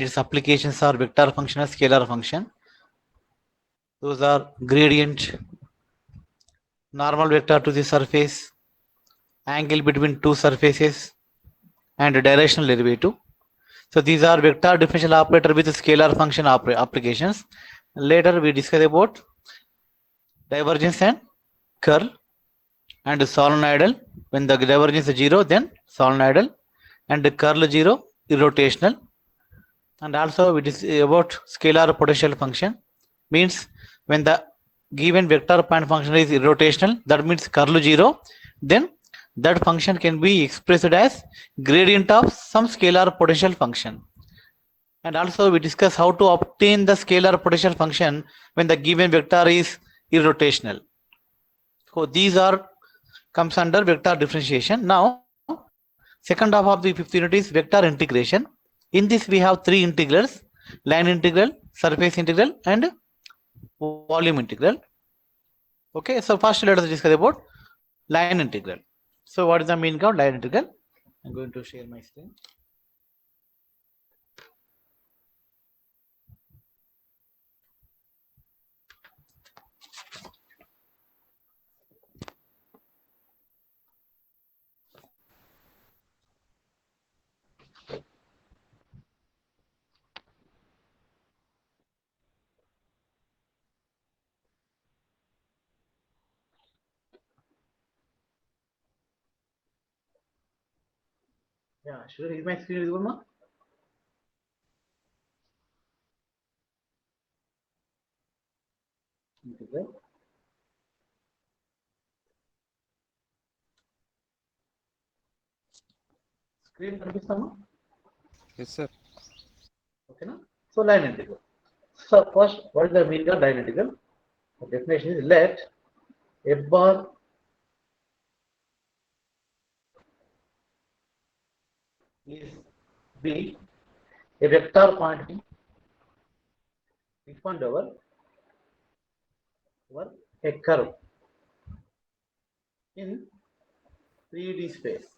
its applications are vector function and scalar function. Those are gradient, normal vector to the surface, angle between two surfaces, and directional derivative. So these are vector differential operator with scalar function applications. Later we discuss about divergence and curl and solenoidal. When the divergence is 0, then solenoidal, and the curl 0, irrotational. And also it is about scalar potential function, means when the given vector point function is irrotational, that means curl 0, then that function can be expressed as gradient of some scalar potential function. And also we discuss how to obtain the scalar potential function when the given vector is irrotational. So these are comes under vector differentiation. Now second half of the fifth unit is vector integration. In this we have three integrals: line integral, surface integral, and volume integral. Okay, so first let us discuss about line integral. So what is the meaning of line integral? I'm going to share my screen. Yeah, should I use my screen visible now? Integral. Screen కనిపిస్తామా? Yes, sir. Okay, na? So line integral. So first, what is the meaning of line integral? The definition is let f bar is be a vector point defined over a curve in 3D space.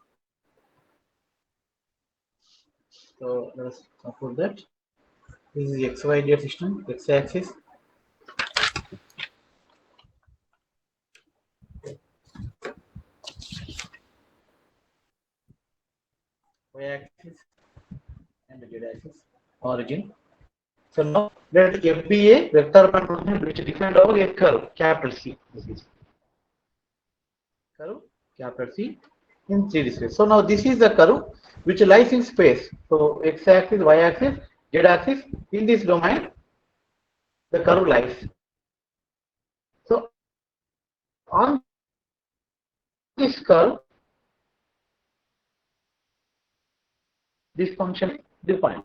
So let us suppose that this is the XYZ system, x-axis, y-axis, and the z-axis origin. So now let F be a vector point function which is defined over a curve capital C. This is curve capital C in 3D space. So now this is the curve which lies in space. So x-axis, y-axis, z-axis, in this domain the curve lies. So on this curve this function is defined.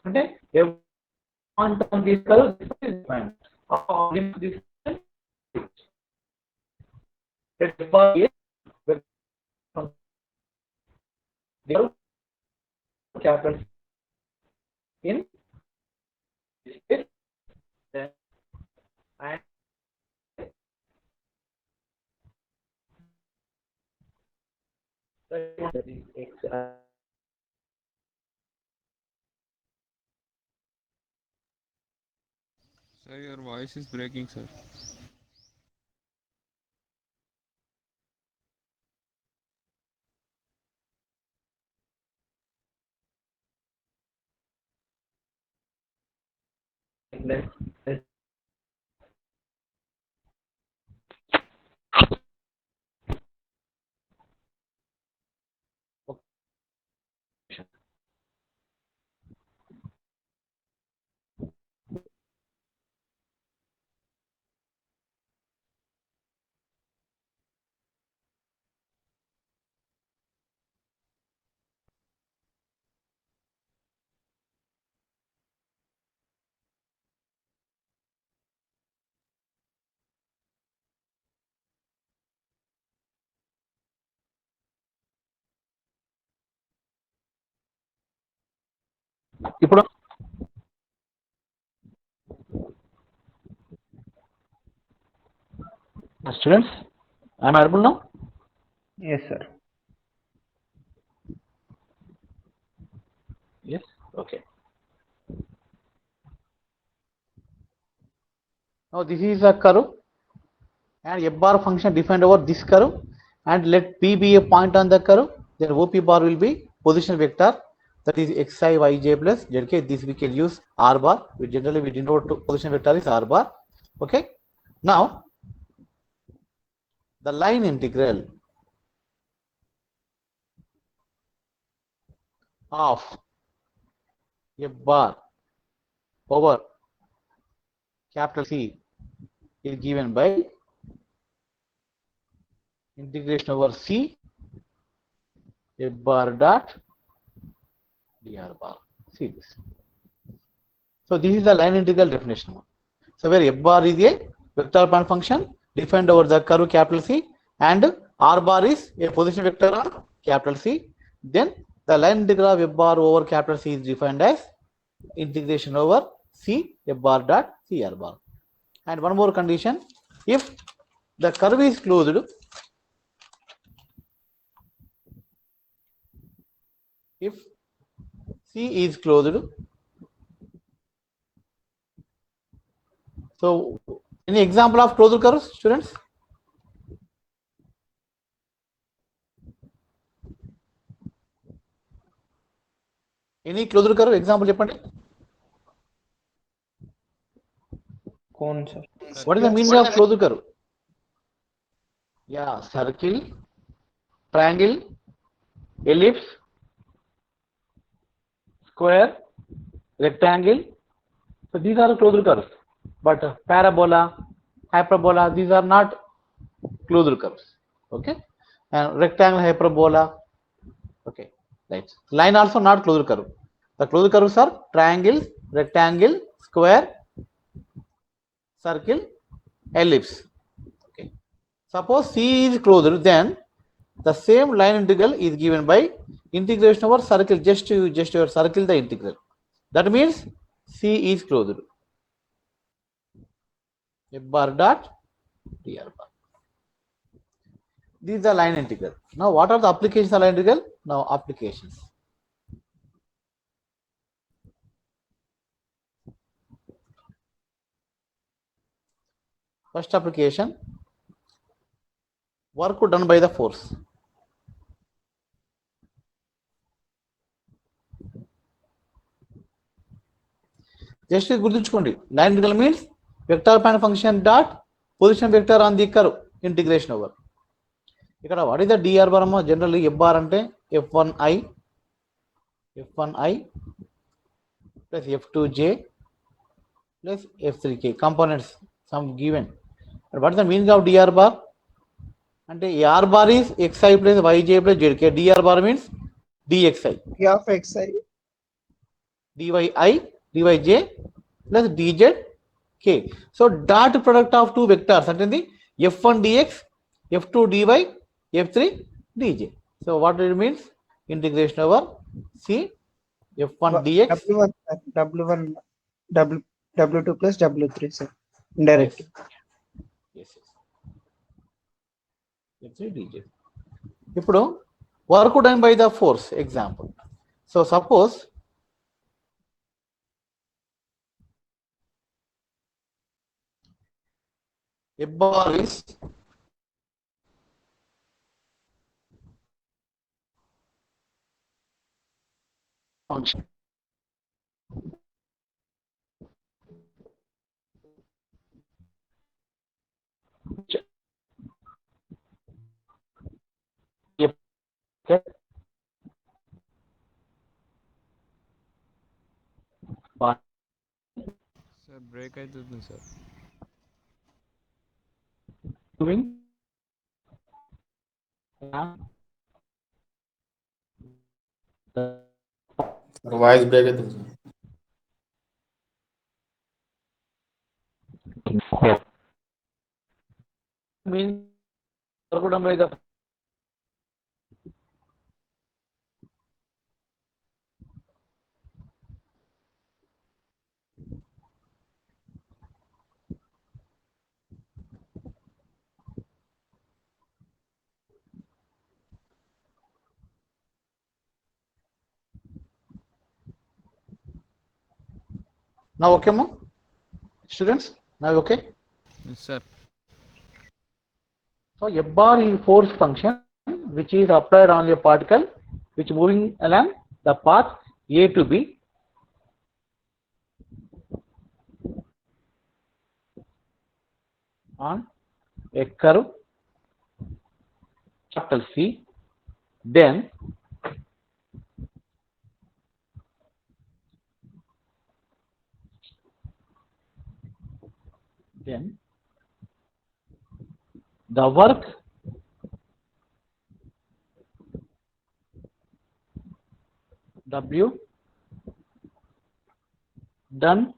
Okay, a point on this curve is defined. On this capital in space and that is x. Sir, your voice is breaking, sir. Let's ఇప్పుడు students, am I audible now? Yes, sir. Yes. Okay. Now this is a curve, and f bar function defined over this curve, and let p be a point on the curve. Then op bar will be position vector, that is xi yj plus zk. This we can use r bar. We generally denote position vector is r bar. Okay. Now the line integral of f bar over capital C is given by integration over C f bar dot dr bar. See this. So this is the line integral definition. So where f bar is a vector point function defined over the curve capital C, and r bar is a position vector on capital C. Then the line integral of f bar over capital C is defined as integration over C f bar dot C r bar. And one more condition: if the curve is closed, if C is closed, so any example of closed curves, students? Any closed curve example చెప్పండి. Cone, sir. What is the meaning of closed curve? Yeah, circle, triangle, ellipse, square, rectangle. So these are closed curves. But parabola, hyperbola, these are not closed curves. Okay. And rectangle, hyperbola. Okay. Right. Line also not closed curve. The closed curves are triangle, rectangle, square, circle, ellipse. Okay. Suppose C is closed, then the same line integral is given by integration over circle. Just your circle the integral. That means C is closed. F bar dot dr bar. These are the line integral. Now what are the applications of line integral? Now applications. First application, work done by the force. Just గుర్తుంచుకోండి, line integral means vector point function dot position vector on the curve integration over. ఇక్కడ what is the dr bar? Generally f bar అంటే f1i plus f2j plus f3k components some given. But what is the meaning of dr bar? అంటే r bar is xi plus yj plus zk. dr bar means dxi, P of xi. dyi, dyj plus dzk. So dot product of two vectors అంటే f1 dx, f2 dy, f3 dj. So what it means? Integration over c f1 dx. W1, W1, W2 plus W3, sir. Indirect. Yes, yes. f3 dj. ఇప్పుడు work done by the force example. So suppose f bar is function. Okay. Sir, break అవుతుంది sir. Doing voice break అవుతుంది sir. means work done by the Now okay, ma? Students, now okay? Yes, sir. So F bar is force function which is applied on a particle which moving along the path A to B. On a curve capital C, then the work W done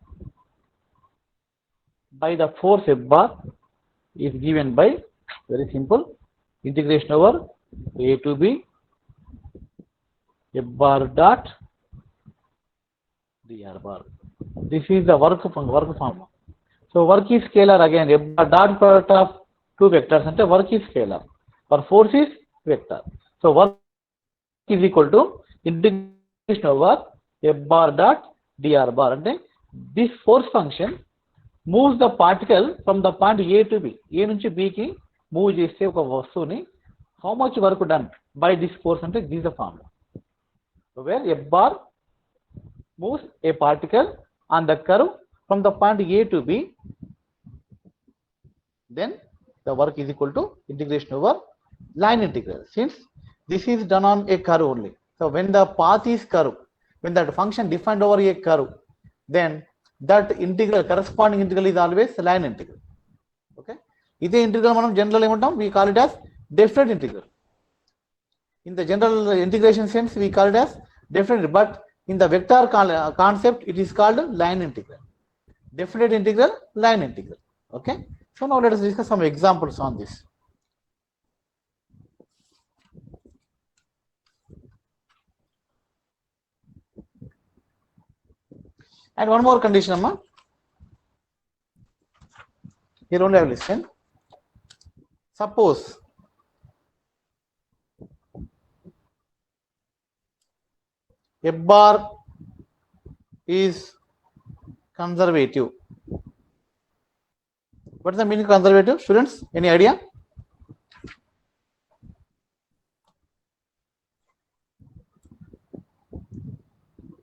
by the force F bar is given by very simple integration over A to B F bar dot dr bar. This is the work formula. So work is scalar again. F bar dot product of two vectors and work is scalar. For force is vector. So work is equal to integration over F bar dot dr bar. And this force function moves the particle from the point A to B. A నుంచి B కి move చేస్తే ఒక వస్తువుని how much work done by this force అంటే this is the formula. So where F bar moves a particle on the curve from the point A to B, then the work is equal to integration over line integral. Since this is done on a curve only. So when the path is curve, when that function defined over a curve, then that integral, corresponding integral is always line integral. Okay. This integral manam general we call it as definite integral. In the general integration sense, we call it as definite, but in the vector concept, it is called line integral. Definite integral, line integral. Okay. So now let us discuss some examples on this. And one more condition, Amma. Here only I will listen. Suppose F bar is conservative. What is the meaning of conservative, students? Any idea?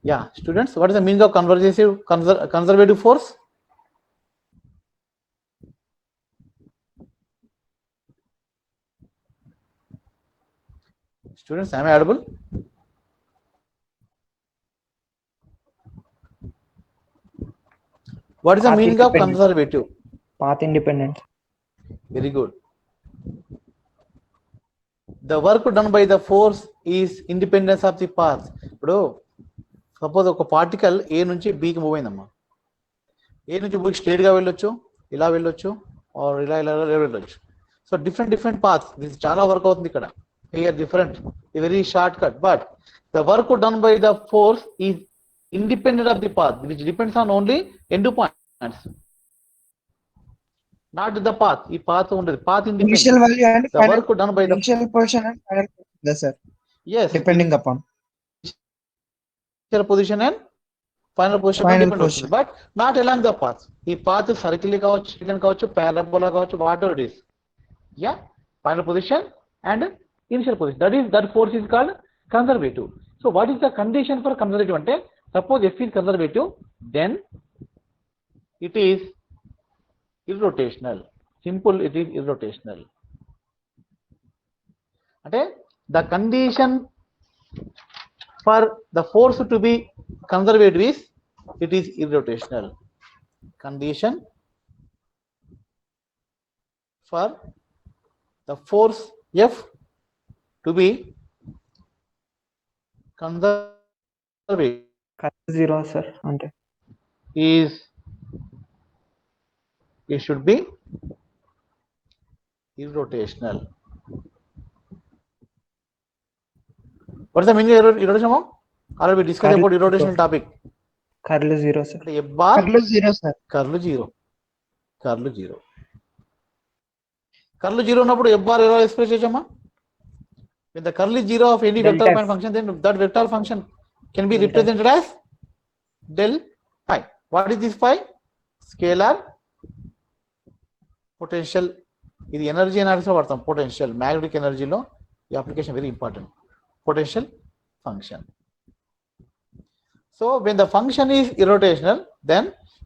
Yeah, students, what is the meaning of conservative force? Students, am I audible? What is the meaning of conservative? Path independent. Very good. The work done by the force is independence of the path. Bro, suppose ఒక particle ఏ నుంచి బికి move అయిందమ్మా. ఏ నుంచి బికి straight గా వెళ్ళొచ్చు, ఇలా వెళ్ళొచ్చు, are ఇలా ఇలా వెళ్ళొచ్చు. So different paths. దిస్ చాలా వర్క్ అవుతుంది ఇక్కడ. Here different, a very shortcut, but the work done by the force is independent of the path, which depends on only end points, not the path. ఈ path ఉండదు, path independent. Initial value and The work done by the initial position and final position, yes, sir. Yes, Depending upon initial position and final position, but not along the path. ఈ path circle కావచ్చు, straight కావచ్చు, parabola కావచ్చు, whatever it is. Yeah, final position and initial position. That force is called conservative. So what is the condition for conservative? Ante suppose F is conservative, then it is irrotational. Simple, it is irrotational. Ante the condition for the force to be conservative is it is irrotational. Condition for the force F to be conservative zero, sir. Ante is it should be irrotational. What is the meaning of irrotation? Or we discuss about irrotational topic. curl zero, sir. F bar Curl zero, sir. curl zero. Curl zero. Curl zero ఉన్నప్పుడు F bar ఎలా express చేయొచ్చమ్మా? When the curl is zero of any Delta vector F. point function, then that vector function can be represented as del phi. What is this phi? Scalar potential. ఇది energy analysis వాడతాం. Potential magnetic ఎనర్జీలో ఈ application very important. Potential function. So when the function is irrotational, then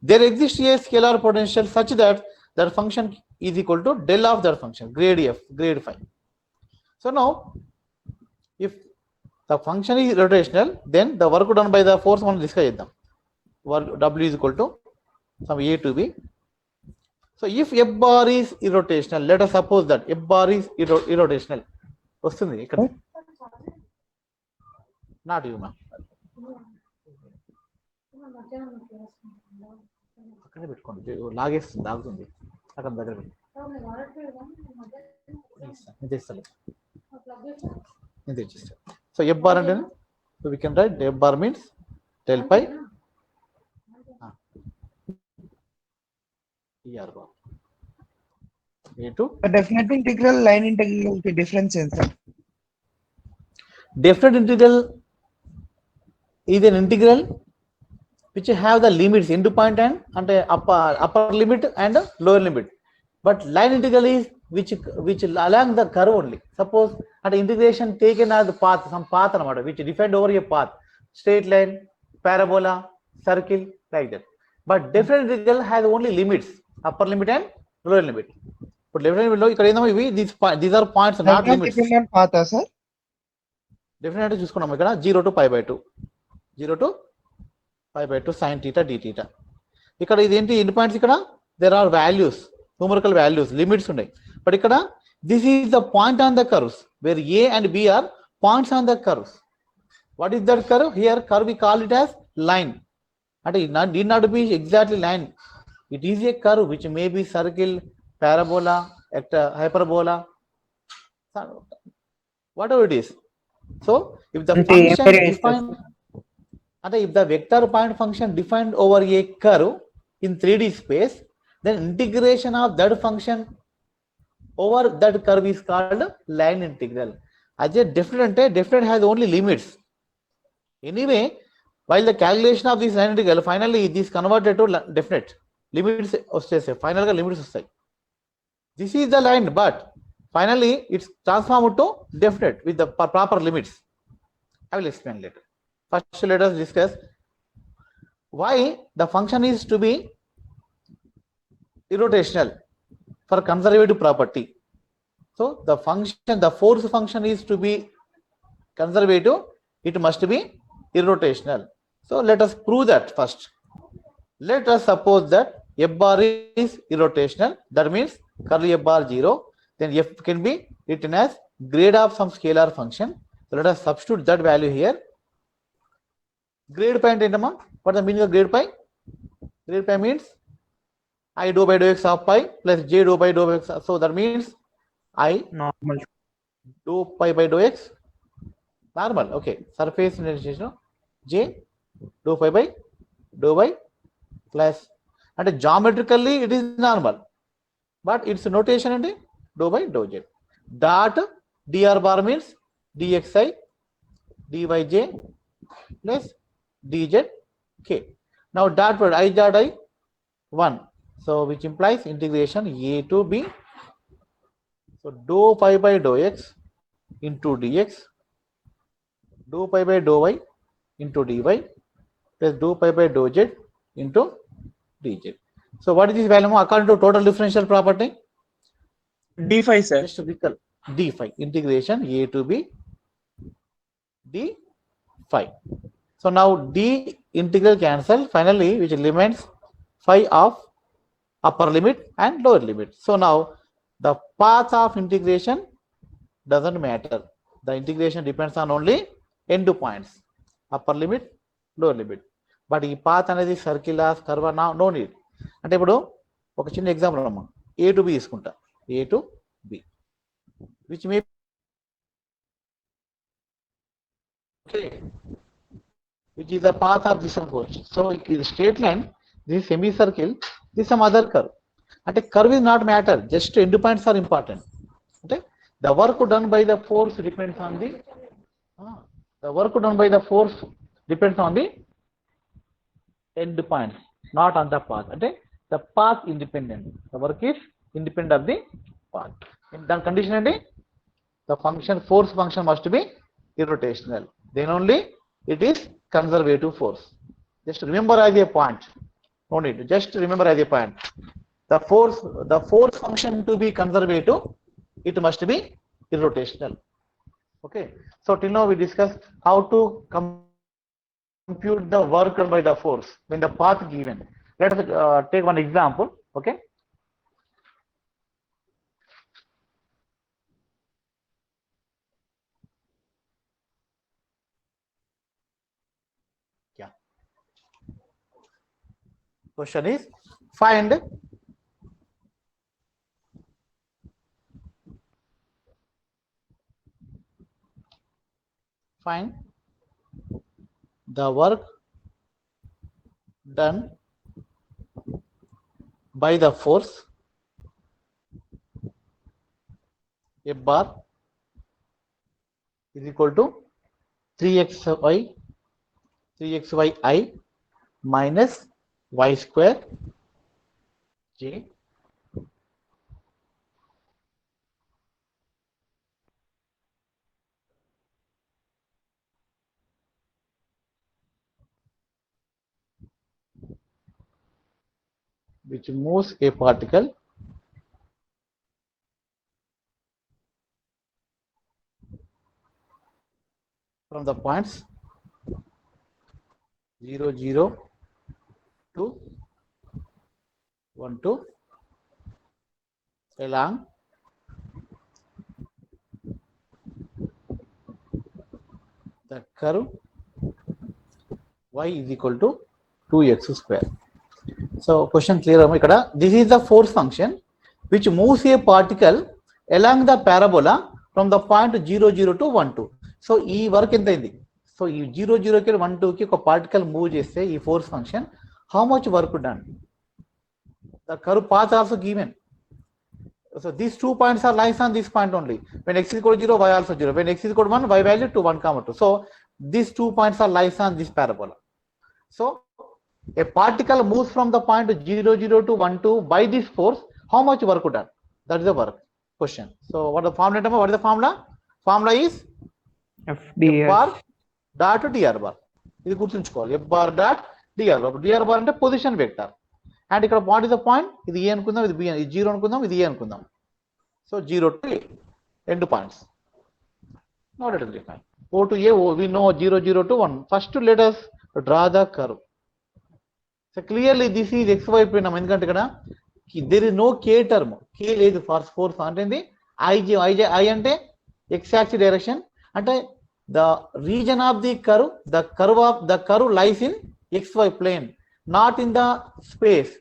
there exists a scalar potential such that that function is equal to del of that function, grade f, grade phi. So now if the function is rotational, then the work done by the force మనం discuss చేద్దాం. Work W is equal to some A to B. So if F bar is irrotational, let us suppose that F bar is irrotational. వస్తుంది ఇక్కడ. Not you, ma'am. అక్కడే పెట్టుకోండి, లాగేస్తుంది, ఆగుతుంది అక్కడ దగ్గర పెట్టి. నేను తెస్తాను. So F bar and so we can write F bar means del pi ER bar A2. Definite integral, line integral की difference है sir. Definite integral is an integral which have the limits end point and upper limit and lower limit. But line integral is which along the curve only. Suppose at integration taken as the path, some path which defined over a path, straight line, parabola, circle, like that. But definite integral has only limits, upper limit and lower limit. But definite integral, these are points, not limits. Dependent path sir. Definitely చూసుకున్నాం ఇక్కడ 0 to pi by 2, 0 to pi by 2 sin theta d theta. ఇక్కడ ఇదేంటి end points, ఇక్కడ there are values, numerical values, limits ఉన్నాయి. But ఇక్కడ this is the point on the curves where A and B are points on the curves. What is that curve? Here curve we call it as line. And it need not be exactly line. It is a curve which may be circle, parabola, hyperbola, whatever it is. So if the function defined, and if the vector point function defined over a curve in 3D space, then integration of that function over that curve is called line integral. As a definite has only limits. Anyway, while the calculation of this line integral, finally it is converted to definite. Limits వస్తాయి, final గా limits వస్తాయి. This is the line, but finally it's transformed to definite with the proper limits. I will explain later. First, let us discuss why the function is to be irrotational for conservative property. So the function, the force function is to be conservative, it must be irrotational. So let us prove that first. Let us suppose that F bar is irrotational, that means curl F bar 0, then F can be written as grade of some scalar function. So let us substitute that value here. Grade pi అంటే ఏంటమ్మా? What is the meaning of grade pi? Grade pi means I dou by dou x of pi plus j dou by dou x. So that means I Normal. dou pi by dou x normal. Okay, surface integration j dou pi by dou y plus, and geometrically it is normal, but its notation and dou by dou z. Dot dr bar means dxi dyj plus dz k. Now dot product I dot I 1, so which implies integration a to b. So dou pi by dou x into dx, dou pi by dou y into dy plus dou pi by dou z into dz. So what is this value according to total differential property? D phi sir. Just to recall, d phi, integration a to b d phi. So now d integral cancel, finally which remains phi of upper limit and lower limit. So now the path of integration doesn't matter. The integration depends on only end points, upper limit, lower limit. But ఈ path అనేది circular, curve no need. అంటే ఇప్పుడు ఒక చిన్న example అమ్మా, A to B తీసుకుంటా, A to B, which may okay, which is the path of this approach. So it is straight line, this is semicircle, this is some other curve. అంటే curve is not matter, just end points are important. Okay, the work done by the force depends on the work done by the force depends on the end points. not on the path. అంటే the path independent. The work is independent of the path. దాని condition ఏంటి? The function force function must be irrotational. Then only it is conservative force. Just remember as a point. No need. Just remember as a point. The force function to be conservative, it must be irrotational. Okay. So till now we discussed how to compute the work done by the force when the path given. Let us take one example. Okay. Yeah. Question is find the work done by the force F bar is equal to 3xy I minus y square j which moves a particle from the points 0, 0 to 1, 2 along the curve y is equal to 2x square. So question clear amma ikkada. This is the force function which moves a particle along the parabola from the point 0, 0 to 1, 2. So ఈ work ఎంత అయింది? So ఈ 0, 0 కి 1, 2 కి ఒక particle move చేస్తే ఈ force function how much work done? The curve path also given. So these 2 points are lies on this point only. When x is equal to 0, y also 0. When x is equal to 1, y value to 1, 2. So these 2 points are lies on this parabola. So a particle moves from the point 0, 0 to 1, 2 by this force. How much work done? That is the work question. So what the formula? What is the formula? Formula is F bar dot dr bar. ఇది గుర్తుంచుకోవాలి. F bar dot dr bar. dr bar అంటే position vector. And ఇక్కడ what is the point? ఇది ఏ అనుకుందాం, ఇది B, ఇది 0 అనుకుందాం, ఇది ఏ అనుకుందాం. సో 0 to a రెండు points. Not at all. O to a, we know 0, 0 to 1. First let us draw the curve. So clearly this is xy plane. ఎందుకంటే ఇక్కడ there is no k term. K లేదు for force అంటే I అంటే x axis direction. అంటే the region of the curve lies in xy plane, not in the space.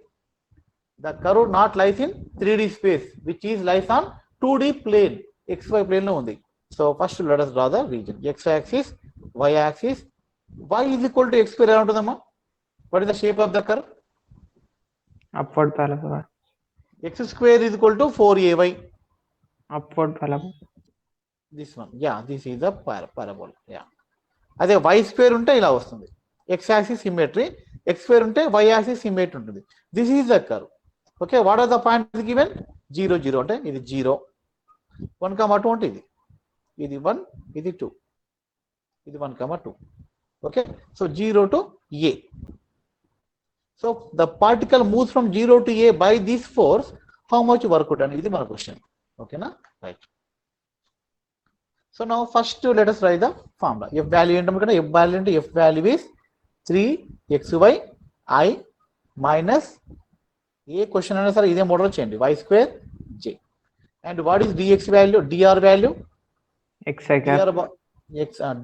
The curve not lies in 3D space, which is lies on 2D plane. xy plane లో ఉంది. So first let us draw the region. X axis, y axis. Y is equal to x square ఎలా ఉంటుందమ్మా? What is the shape of the curve? Upward parabola. X square is equal to 4ay. Upward parabola. This one. Yeah, this is the parabola. Yeah. అదే y square ఉంటే ఇలా వస్తుంది. X axis symmetry. X square ఉంటే y axis symmetry ఉంటుంది. This is the curve. Okay, what are the points given? 0, 0 అంటే ఇది 0. 1, 2 అంటే ఇది. ఇది 1, ఇది 2. ఇది 1, 2. Okay, so 0 to a. So the particle moves from 0 to a by this force. How much work done? This is my question. Okay, na? Right. So now first let us write the formula. F value F value is 3xy I minus a question answer is a model change y square j. And what is dx value? Dr value? Xi cap.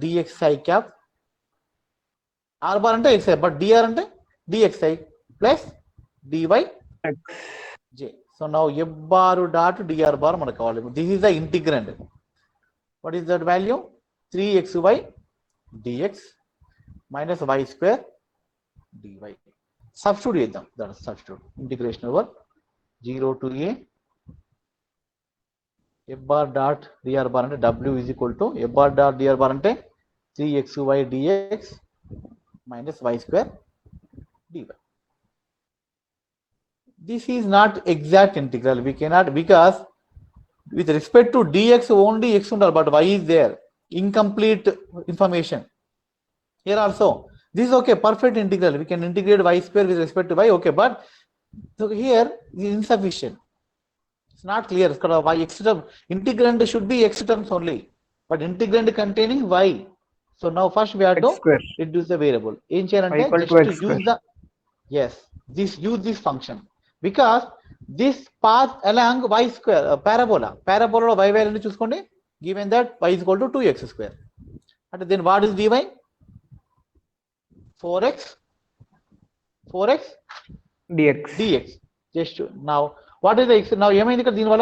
dxi cap. R bar ante xi, but dr ante dxi plus dy X. j. So now f bar dot dr bar manaku kavali. This is the integrand. What is that value? 3xy dx minus y square dy. Substitute చేద్దాం. That is substitute. Integration over 0 to a f bar dot dr bar అంటే w is equal to f bar dot dr bar అంటే 3xy dx minus y square dy. This is not exact integral. We cannot, because with respect to dx only x undal, but y is there. Incomplete information. Here also, this is okay, perfect integral. We can integrate y square with respect to y, okay, but so here is insufficient. It's not clear. Y x term, integrand should be x terms only, but integrand containing y. So now first we have X to square. reduce the variable. Em Y cheyalante equal just to to X square. use the, yes, use this function, because this path along y square parabola y value ni chuskondi, given that y is equal to 2x square. And then what is dy? 4x dx. dx. Just now, what is the x? Now,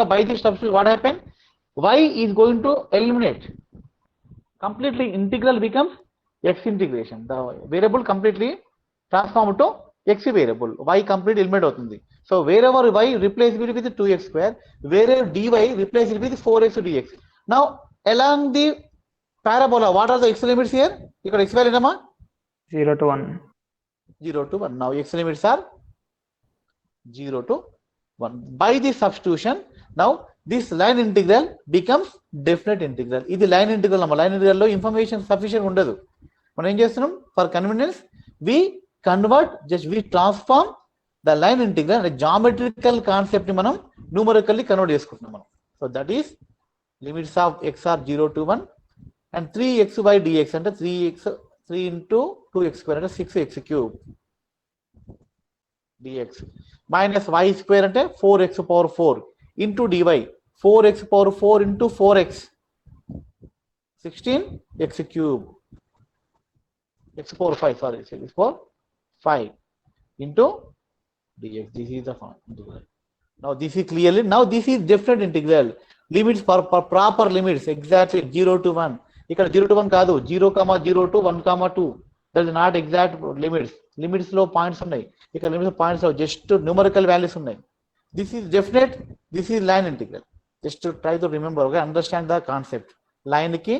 by this substitute, what happened? Y is going to eliminate. Completely integral becomes x integration. The variable completely transformed to x variable. Y complete eliminate avutundi. So wherever y replace with 2x square, wherever dy replace with 4x dx. Now along the parabola, what are the x limits here? Ikkada x value enama? 0 to 1. 0 to 1. Now x limits are 0 to 1. By this substitution, now this line integral becomes definite integral. This line integral, line integral lo information sufficient undadu. మనం ఏం చేస్తున్నాం, for convenience we convert, just we transform the line integral and geometrical concept ని మనం numerically convert చేసుకుంటున్నాం మనం. So that is limits of x are 0 to 1 and 3x by dx అంటే 3 into 2x square అంటే 6x cube dx minus y square అంటే 4x power 4 into dy 4x power 4 into 4x 16x cube x power 5, sorry, x power 5 into dx. This is the integral. Now this is clearly, now this is definite integral. Limits for proper limits exactly 0 to 1. ఇక్కడ 0 to 1 కాదు, 0, 0 to 1, 2. That is not exact limits. Limits లో points ఉన్నాయి, ఇక్కడ limits points లో just numerical values ఉన్నాయి. This is definite, this is line integral. Just to try to remember, okay, understand the concept. Line కి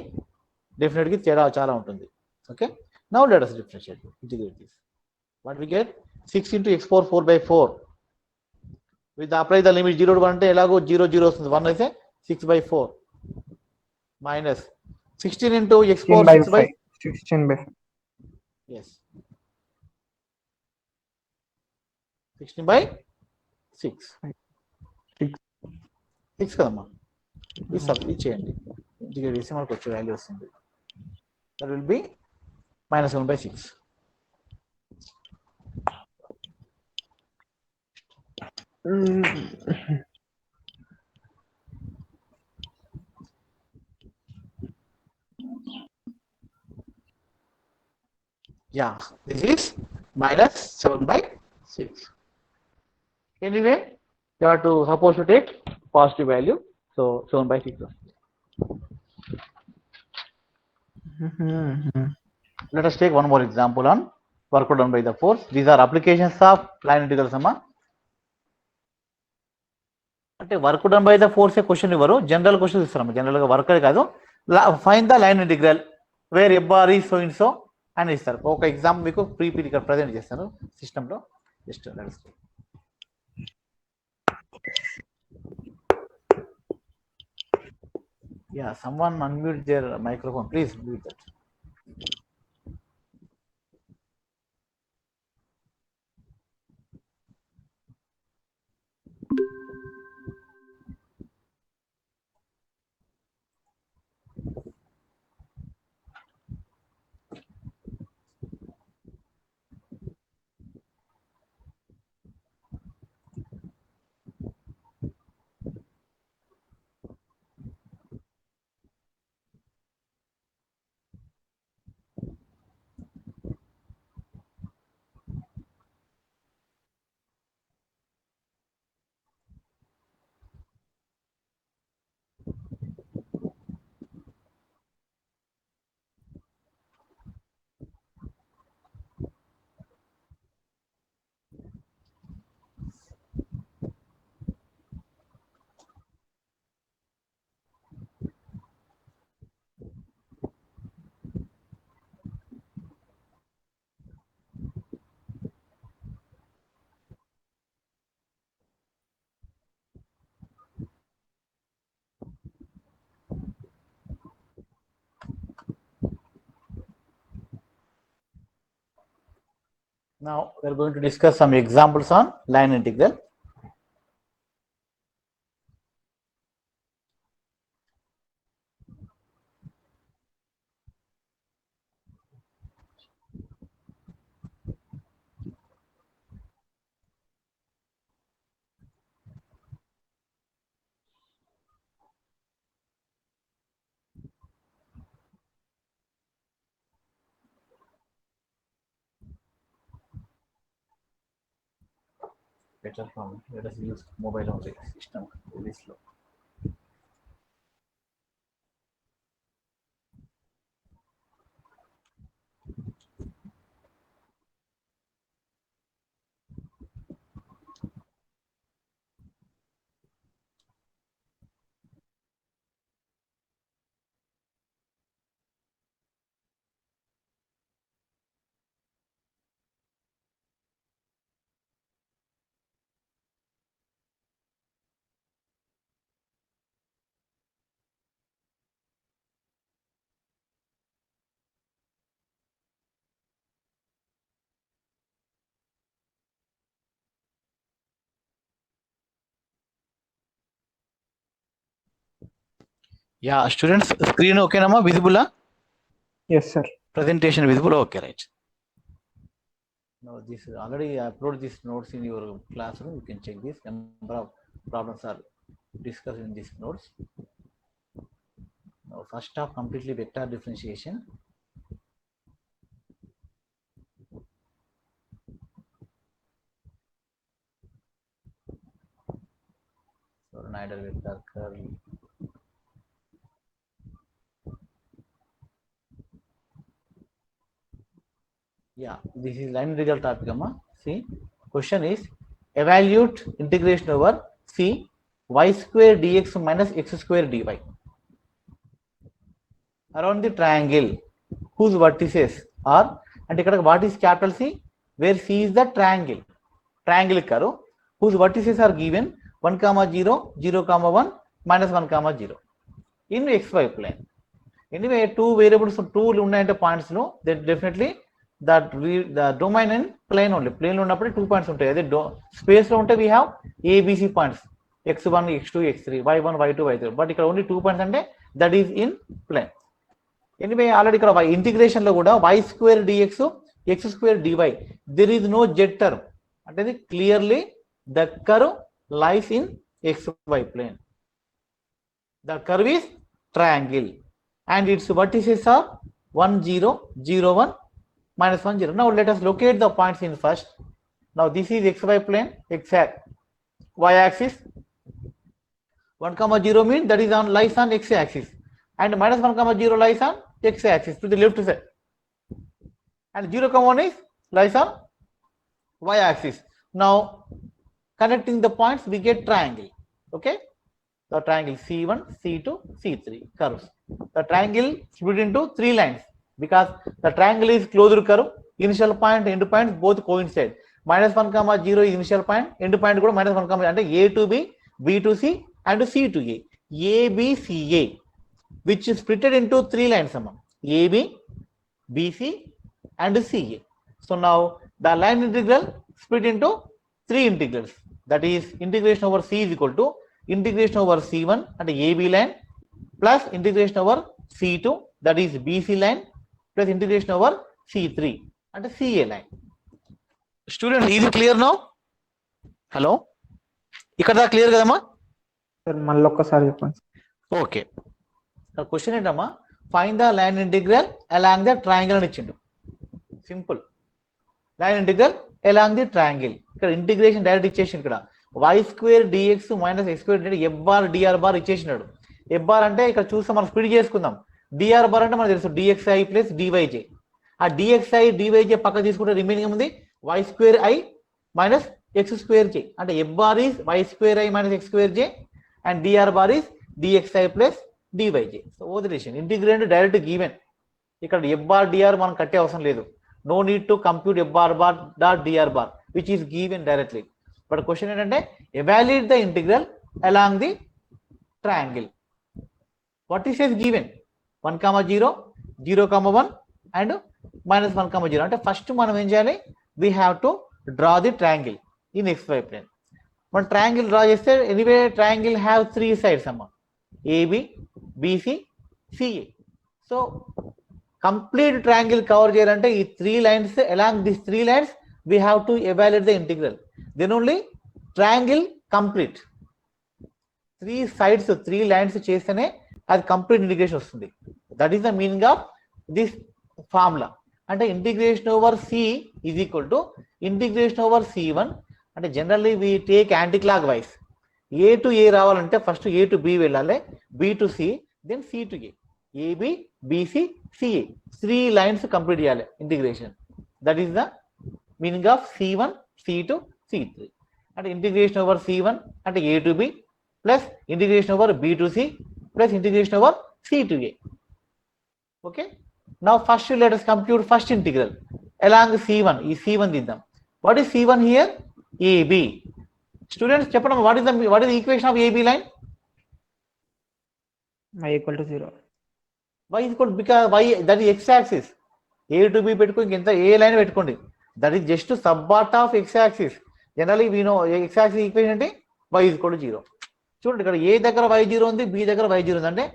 definite కి తేడా చాలా ఉంటుంది. Okay, now let us differentiate, integrate this. What we get? 6 into x power 4 by 4. With the apply the limit 0 to 1 అంటే ఎలాగో 0 0 వస్తుంది, 1 అయితే 6 by 4 minus 16 into x 16 power by 6 by 5. 16 by 5. yes 16 by 6 6 కదమ్మా, ఇది సబ్స్టిట్యూట్ చేయండి, integrate చేసి మనకు వచ్చే వాల్యూ వస్తుంది. That will be -1 by 6. Yeah, this is -7 by 6. Anyway, you have to suppose to take positive value, so 7 by 6. Let us take one more example on work done by the force. These are applications of line integrals amma. అంటే work done by the force question ఇవ్వరు, general question ఇస్తారు. General గా work కాదు, find the line integral where F bar ఈ so in so అని ఇస్తారు. ఒక example మీకు ప్రీపీడ్ ఇక్కడ ప్రజెంట్ చేస్తాను సిస్టంలో. Just yeah, someone unmute their microphone, please mute that. Now we are going to discuss some examples on line integral. Better from let us use mobile only system very slow. Yeah, students, screen okay nama visible? Yes, sir. Presentation visible, okay, right. Now this already I upload these notes in your classroom. You can check this. Number of problems are discussed in these notes. Now first half completely vector differentiation. So Schneider vector curl. Yeah, this is line integral topic. See, question is evaluate integration over C y square dx minus x square dy around the triangle whose vertices are, and what is capital C, where C is the triangle curve whose vertices are given 1, 0, 0, 1, minus 1, 0 in xy plane. Anyway, two variables, two unnayante points lo, then definitely the domain and plane only. Plane lo unnappudu 2 points untayi. Ade space lo unte we have A, B, C points, x1, x2, x3, y1, y2, y3. But ikkada only 2 points ante that is in plane. Anyway, already ikkada integration lo kuda y square dx, x square dy, there is no z term. Ante clearly the curve lies in xy plane. The curve is triangle and its vertices are 1, 0, 0, 1, minus 1, 0. Now let us locate the points in first. Now this is xy plane, y axis. 1, 0 means that is on lies on x axis, and minus 1, 0 lies on x axis to the left side, and 0, 1 is lies on y axis. Now connecting the points we get triangle. Okay, the triangle C1, C2, C3 curves. The triangle split into 3 lines because the triangle is closed curve. Initial point, end point both coincide. Minus 1, 0 is initial point, end point కూడా minus 1, అంటే A to B, B to C, and C to A. A, B, C, A, which is split into 3 lines. A, B, B, C, and C, A. So now the line integral split into 3 integrals. That is integration over C is equal to integration over C1 and AB line plus integration over C2, that is BC line, plus integration over C3 and CA line. Students, is it clear now? Hello? ఇక్కడ clear కదమ్మా? Sir మళ్ళీ ఒక్కసారి చెప్పండి. Okay, question ఏంటమ్మా, find the line integral along the triangle అని ఇచ్చిండు. Simple, line integral along the triangle. ఇక్కడ integration direct ఇచ్చేసిండు. ఇక్కడ y square dx minus x square అంటే f బార్ dr బార్ ఇచ్చేసినాడు. f బార్ అంటే ఇక్కడ చూస్తే మనం స్ప్లిట్ చేసుకుందాం. dr బార్ అంటే మనకు తెలుసు dxi ప్లస్ dyj. ఆ dxi dyj పక్క తీసుకుంటే రిమైనింగ్ ఉంది y square i minus x square j, అంటే f bar is y square i minus x square j and dr bar is dxi plus dyj. So వదిలేషన్ integrate direct given. ఇక్కడ f bar dr మనం కట్టే అవసరం లేదు. No need to compute f bar bar dot dr bar which is given directly. But question ఏంటంటే evaluate the integral along the triangle. What is given? 1, 0, 0, 1 and minus 1, 0. అంటే first మనం ఏం చేయాలి, we have to draw the triangle in xy plane. మన triangle draw చేస్తే anyway triangle have 3 sides అమ్మ, AB BC CA. So complete triangle cover చేయాలంటే ఈ 3 lines, along this 3 lines we have to evaluate the integral, then only triangle complete. 3 sides 3 lines చేస్తేనే అది complete integration వస్తుంది. That is the meaning of this formula. అంటే integration over C is equal to integration over C1. అంటే generally we take anticlockwise. A to A రావాలంటే first A to B వెళ్ళాలి, B to C, then C to A, AB BC CA 3 lines complete చేయాలి integration. That is the meaning of C1 C2 C3. అంటే integration over C1 అంటే A to B plus integration over B to C plus integration over C to A. Okay, now first let us compute first integral along C1. ఈ C1 తీద్దాం. What is C1 here? AB. Students చెప్పండి, what is the equation of AB line? y equal to 0. y is equal because y that is x axis. A to b పెట్టుకోండి, ఇంత ఏ line పెట్టుకోండి, that is just sub part of x axis. Generally we know x axis equation అంటే y is equal to 0. చూడండి ఇక్కడ ఏ దగ్గర y0 ఉంది, b దగ్గర y0 ఉంది, అంటే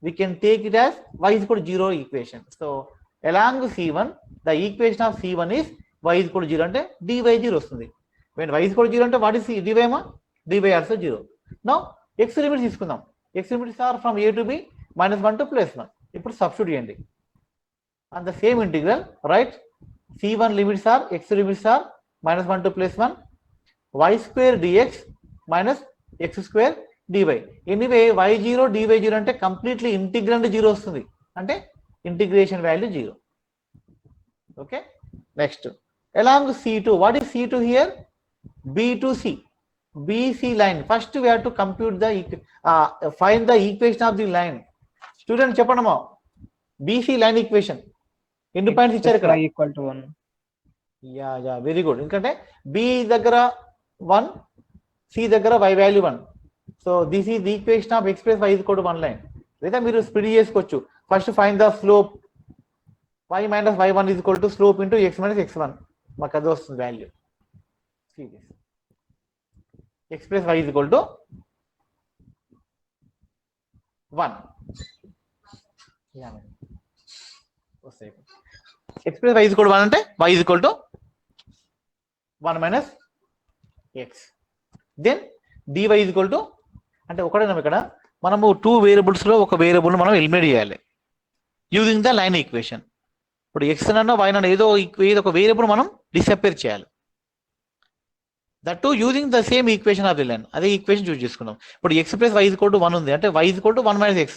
we can take it as y is equal to 0 equation. So along C1 the equation of C1 is y is equal to 0 అంటే dy 0 వస్తుంది. when y is equal to 0 అంటే what is dy మా? dy also 0. now x limits తీసుకుందాం. x limits are from a to b -1 to +1. ఇప్పుడు substitute చేయండి on the same integral, right? C1 limits are x limits are -1 to +1 y square dx minus x square dy. Anyway y0 dy0 అంటే completely integrand 0 వస్తుంది, అంటే integration value 0. Okay, next along C2. What is C2 here? B to C, BC line. First we have to compute the find the equation of the line. Student చెప్పండమ్మా, BC line equation ఎన్ని points ఇచ్చారు ఇక్కడ? y equal to 1. Yeah very good. ఎందుకంటే B దగ్గర 1, C దగ్గర y value 1. So this is the equation of x plus y is equal to 1 line. లేదా మీరు split చేసుకోవచ్చు. First find the slope y minus y1 is equal to slope into x minus x1. మాకు అది వస్తుంది value. x plus y is equal to 1. x plus y is equal to 1 అంటే y is equal to 1 minus x. Then dy is equal to, అంటే ఒకటేనా ఇక్కడ మనము 2 variables లో ఒక వేరియబుల్ మనం ఎలిమినేట్ చేయాలి యూజింగ్ ద లైన్ ఈక్వేషన్. ఇప్పుడు x అన్న y అన్న ఏదో ఒక వేరియబుల్ మనం డిసప్పేర్ చేయాలి. That to using the same equation of the line. అదే ఈక్వేషన్ చూస్ చేసుకున్నాం. ఇప్పుడు x plus y is equal to 1 ఉంది, అంటే y is equal to 1 minus x.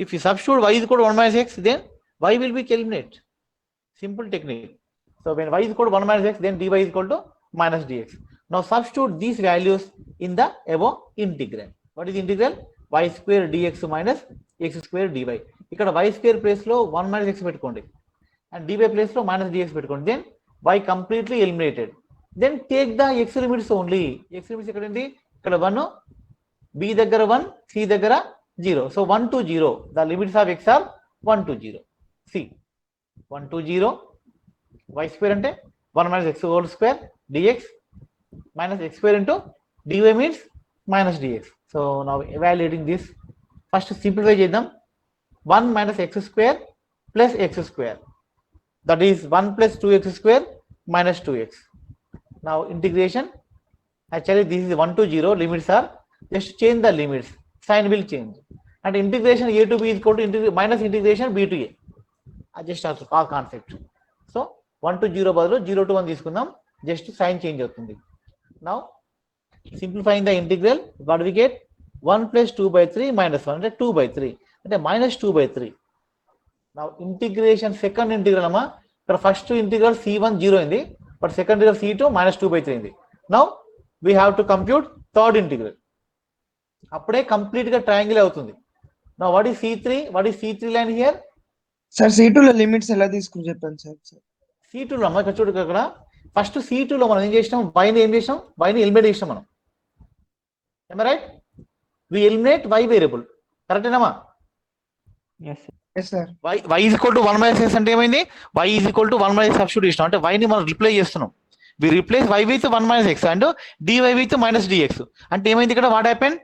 If you substitute y is equal to 1 minus x, then y will be eliminate. Simple technique. So when y is equal to 1 minus x, then dy is equal to minus dx. Now substitute these values in the above integral. What is integral? Y square dx minus x square dy. ఇక్కడ y square place లో 1 minus x పెట్టుకోండి, and dy place లో minus dx పెట్టుకోండి. Then y completely eliminated. Then take the x limits only. x limits ఇక్కడ ఏంటి? ఇక్కడ 1, b దగ్గర 1, c దగ్గర 0. So 1 to 0. The limits of x are 1 to 0. C 1 to 0, y square అంటే 1 minus x whole square dx minus x square into dy means minus dx. So now evaluating this, first simplify చేద్దాం. 1 minus x square plus x square, that is 1 plus 2x square minus 2x. Now integration, actually this is 1 to 0, limits are, just change the limits, sign will change, and integration a to b is equal to minus integration b to a. Just ఆ concept. So 1 to 0 బదులు 0 to 1 తీసుకుందాం, just sign change అవుతుంది. Now simplifying the integral, what we get? 1 plus 2/3 minus 1 అంటే 2/3 అంటే minus 2/3. Now integration second integral అమ్మా, ఇక్కడ first integral C1 0 అయింది, but second integral C2 minus 2/3 అయింది. Now we have to compute third integral. అప్పుడే complete గా triangle అవుతుంది. Now what is C3? What is C3 line here? Sir C2 లో limits ఎలా తీసుకుని చెప్పండి సార్. C2 లో అమ్మ ఇక్కడ చూడు, ఇక్కడ ఫస్ట్ C2 లో మనం ఏం చేసినాం? y ని ఏం చేసినాం? y ని ఎలిమినేట్ చేసినాం మనం. am I right? we eliminate y variable, కరెక్టేనమ్మా? Yes sir. Yes sir. y is equal to 1 minus x అంటే ఏమైంది? y is equal to 1 minus substitution అంటే y ని మనం రిప్లేస్ చేస్తున్నాం. వి replace y with 1 minus x and dy with minus dx అంటే ఏమైంది ఇక్కడ? What happen?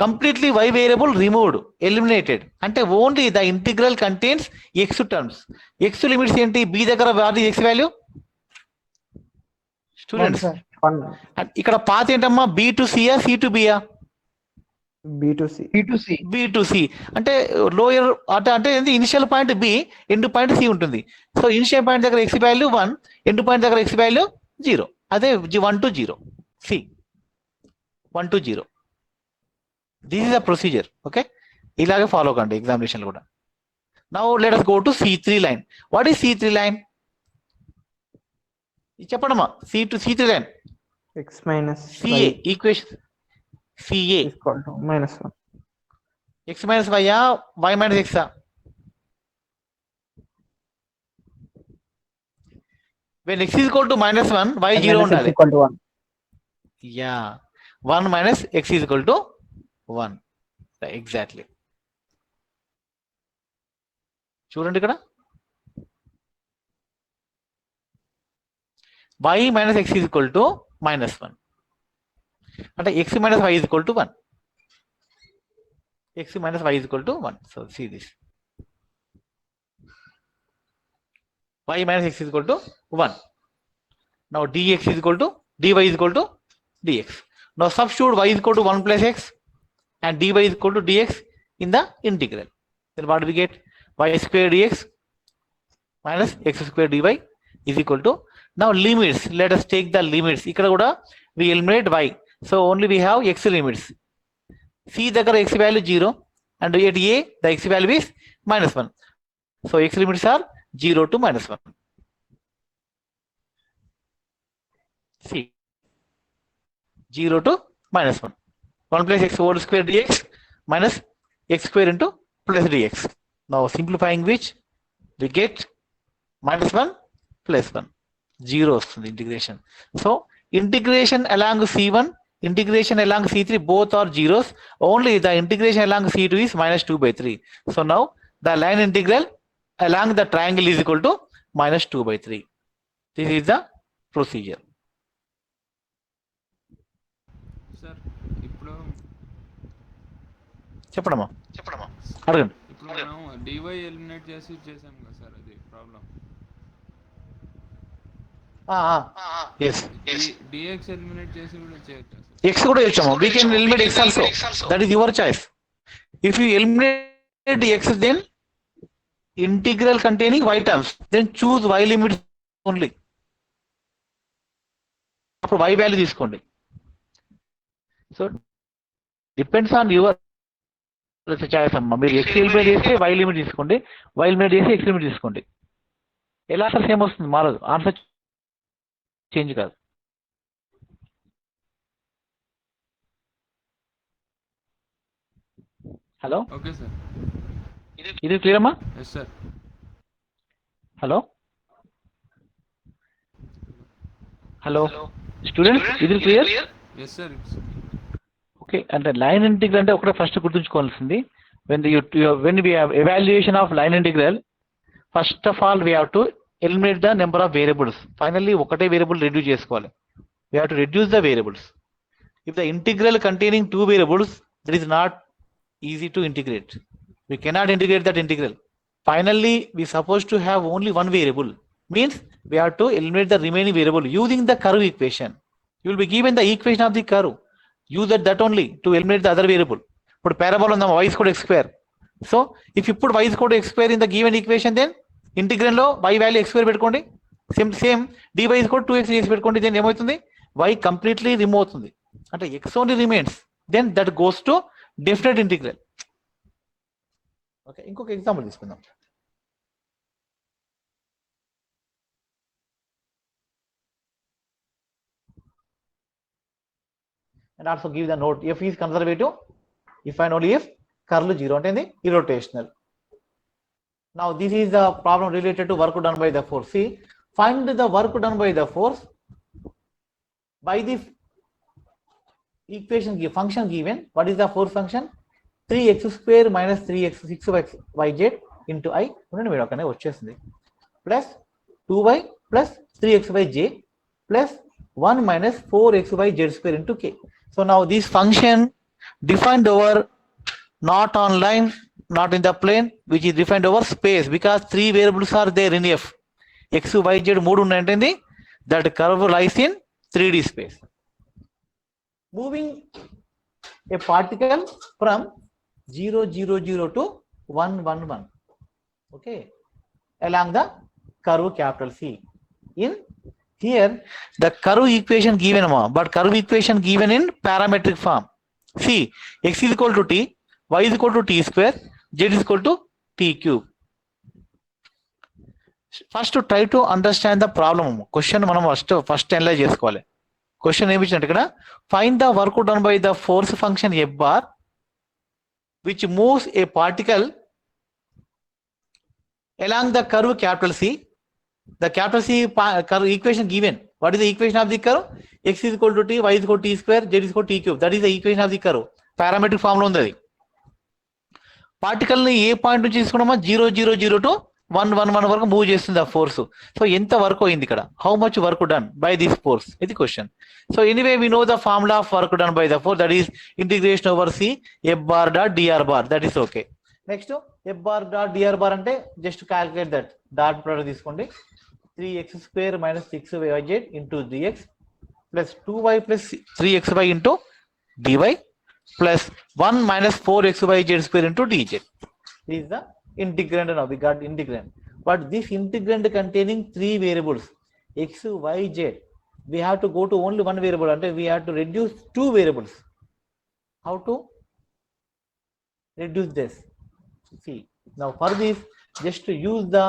Completely y variable removed, eliminated. అంటే only the integral contains x terms. x limits ఏంటి? b దగ్గర what is x value? Students sir. 1 ఇక్కడ పాత ఏంటమ్మా? b to c ఆ, c టు b ఆ? B to C. B2C. B to C అంటే lower అంటే initial point B, end point C ఉంటుంది. సో ఇనిషియల్ పాయింట్ దగ్గర ఎక్స్ వాల్యూ 1, ఎండ్ పాయింట్ దగ్గర ఎక్స్ వాల్యూ 0. అదే 1 to 0 C 1 to 0. This is a procedure. Okay, ఇలాగే follow కండి examination కూడా. Now let us go to C3 line. What is C3 line? చెప్పడమ్మా. C3 line X minus CA Y equation. CA is equal to -1. x minus y ఆ, y minus x ఆ? when x is equal to -1, y 0 Minus X ఉండాలి. equal to 1. Yeah 1 minus x is equal to 1. Exactly. చూడండి ఇక్కడ y minus x is equal to -1 అంటే x minus y is equal to 1. x minus y is equal to 1. So see this. Y minus x is equal to 1. Now dx is equal to dy is equal to dx. Now substitute y is equal to 1 plus x and dy is equal to dx in the integral. Then what do we get? Y square dx minus x square dy is equal to, now limits. Let us take the limits. Ikkada kuda we eliminate y. So only we have x limits. C దగ్గర x value 0 and at a the x value is -1. So x limits are 0 to -1. See 0 to -1. 1 plus x whole square dx minus x square into plus dx. Now simplifying which we get -1 plus 1. 0 వస్తుంది integration. So integration along C1, integration along C3 both are zeros. Only the integration along C2 is -2/3. So now the line integral along the triangle is equal to -2/3. This is the procedure. Sir ఇప్పుడు చెప్పడమ్మా అడగండి. ఇప్పుడు మనం DY eliminate చేసాం కదా sir, అది problem. Yes. Dx eliminate చేసి కూడా చేయొచ్చా సార్? X కూడా వచ్చాము. We can eliminate X also. That is your choice. If you eliminate X, then integral containing y terms, then choose y limits only. అప్పుడు y value తీసుకోండి. So depends on your choice అమ్మా. మీరు x eliminate చేస్తే y limit తీసుకోండి, y eliminate చేసి x limit తీసుకోండి. ఎలా answer same వస్తుంది, మారదు. ఆన్సర్ చేంజ్ కాదు. Hello, okay sir. ఇది క్లియర్ అమ్మా? Yes sir. Hello hello students, ఇది క్లియర్? Yes sir. ఓకే, అంటే లైన్ ఇంటిగ్రల్ అంటే ఒకటే ఫస్ట్ గుర్తుంచుకోవాల్సింది. when we have evaluation of line integral, first of all we have to eliminate the number of variables. Finally ఒకటే variable reduce చేసుకోవాలి. We have to reduce the variables. If the integral containing two variables, that is not easy to integrate. We cannot integrate that integral. Finally we supposed to have only one variable, means we have to eliminate the remaining variable using the curve equation. You will be given the equation of the curve. Use that only to eliminate the other variable. Put parabola on the y squared x square. So if you put y squared x square in the given equation, then integral లో y value x square పెట్టుకోండి. Same dy is equal to 2x dx పెట్టుకోండి. Then ఏమవుతుంది? y completely remove అవుతుంది. అంటే x only remains. Then that goes to definite integral. Okay, ఇంకొక example తీసుకుందాం. And also give the note, f is conservative if and only if curl 0 అంటే irrotational. Now this is the problem related to work done by the force. See, find the work done by the force by the equation function given. What is the force function? 3x square minus 3x 6yz into I ఉండండి మీరు ఒకనే వచ్చేస్తుంది plus 2y plus 3x/j plus 1 minus 4x/z square into k. So now this function defined over not on line, not in the plane, which is defined over space because 3 variables are there in f. X, y, z మూడు ఉన్నాయంటే that curve lies in 3D space. Moving a particle from 0, 0, 0 to 1, 1, 1. Okay, along the curve capital C. In here the curve equation given, but curve equation given in parametric form. See, x is equal to t, y is equal to t square, z is equal to t cube. First to try to understand the problem. Question మనం first analyze చేసుకోవాలి. Question ఏమి ఇచ్చినట్టు ఇక్కడ find the work done by the force function f bar which moves a particle along the curve capital C. The capital C curve equation given. What is the equation of the curve? X is equal to t, y is equal to t square, z is equal to t cube. That is the equation of the curve. Parametric form లో ఉంది అది. Particle ని ఏ point నుంచి తీసుకున్నామా 0, 0, 0 to 1, 1, 1 వరకు move చేస్తుంది ఆ force. So ఎంత work అయింది ఇక్కడ? How much work done by this force? ఇది question. So anyway we know the formula of work done by the force, that is integration over C F bar dot d r bar. That is okay. Next F bar dot d r bar అంటే just calculate that. Dot product తీసుకోండి. 3x square minus 6yz into dx plus 2y plus 3xy into dy plus 1 minus 4xyz square into dz. This is the integrand. Now we got integrand. But this integrand containing 3 variables x, y, z. We have to go to only one variable until we have to reduce 2 variables. How to reduce this? See, now for this just to use the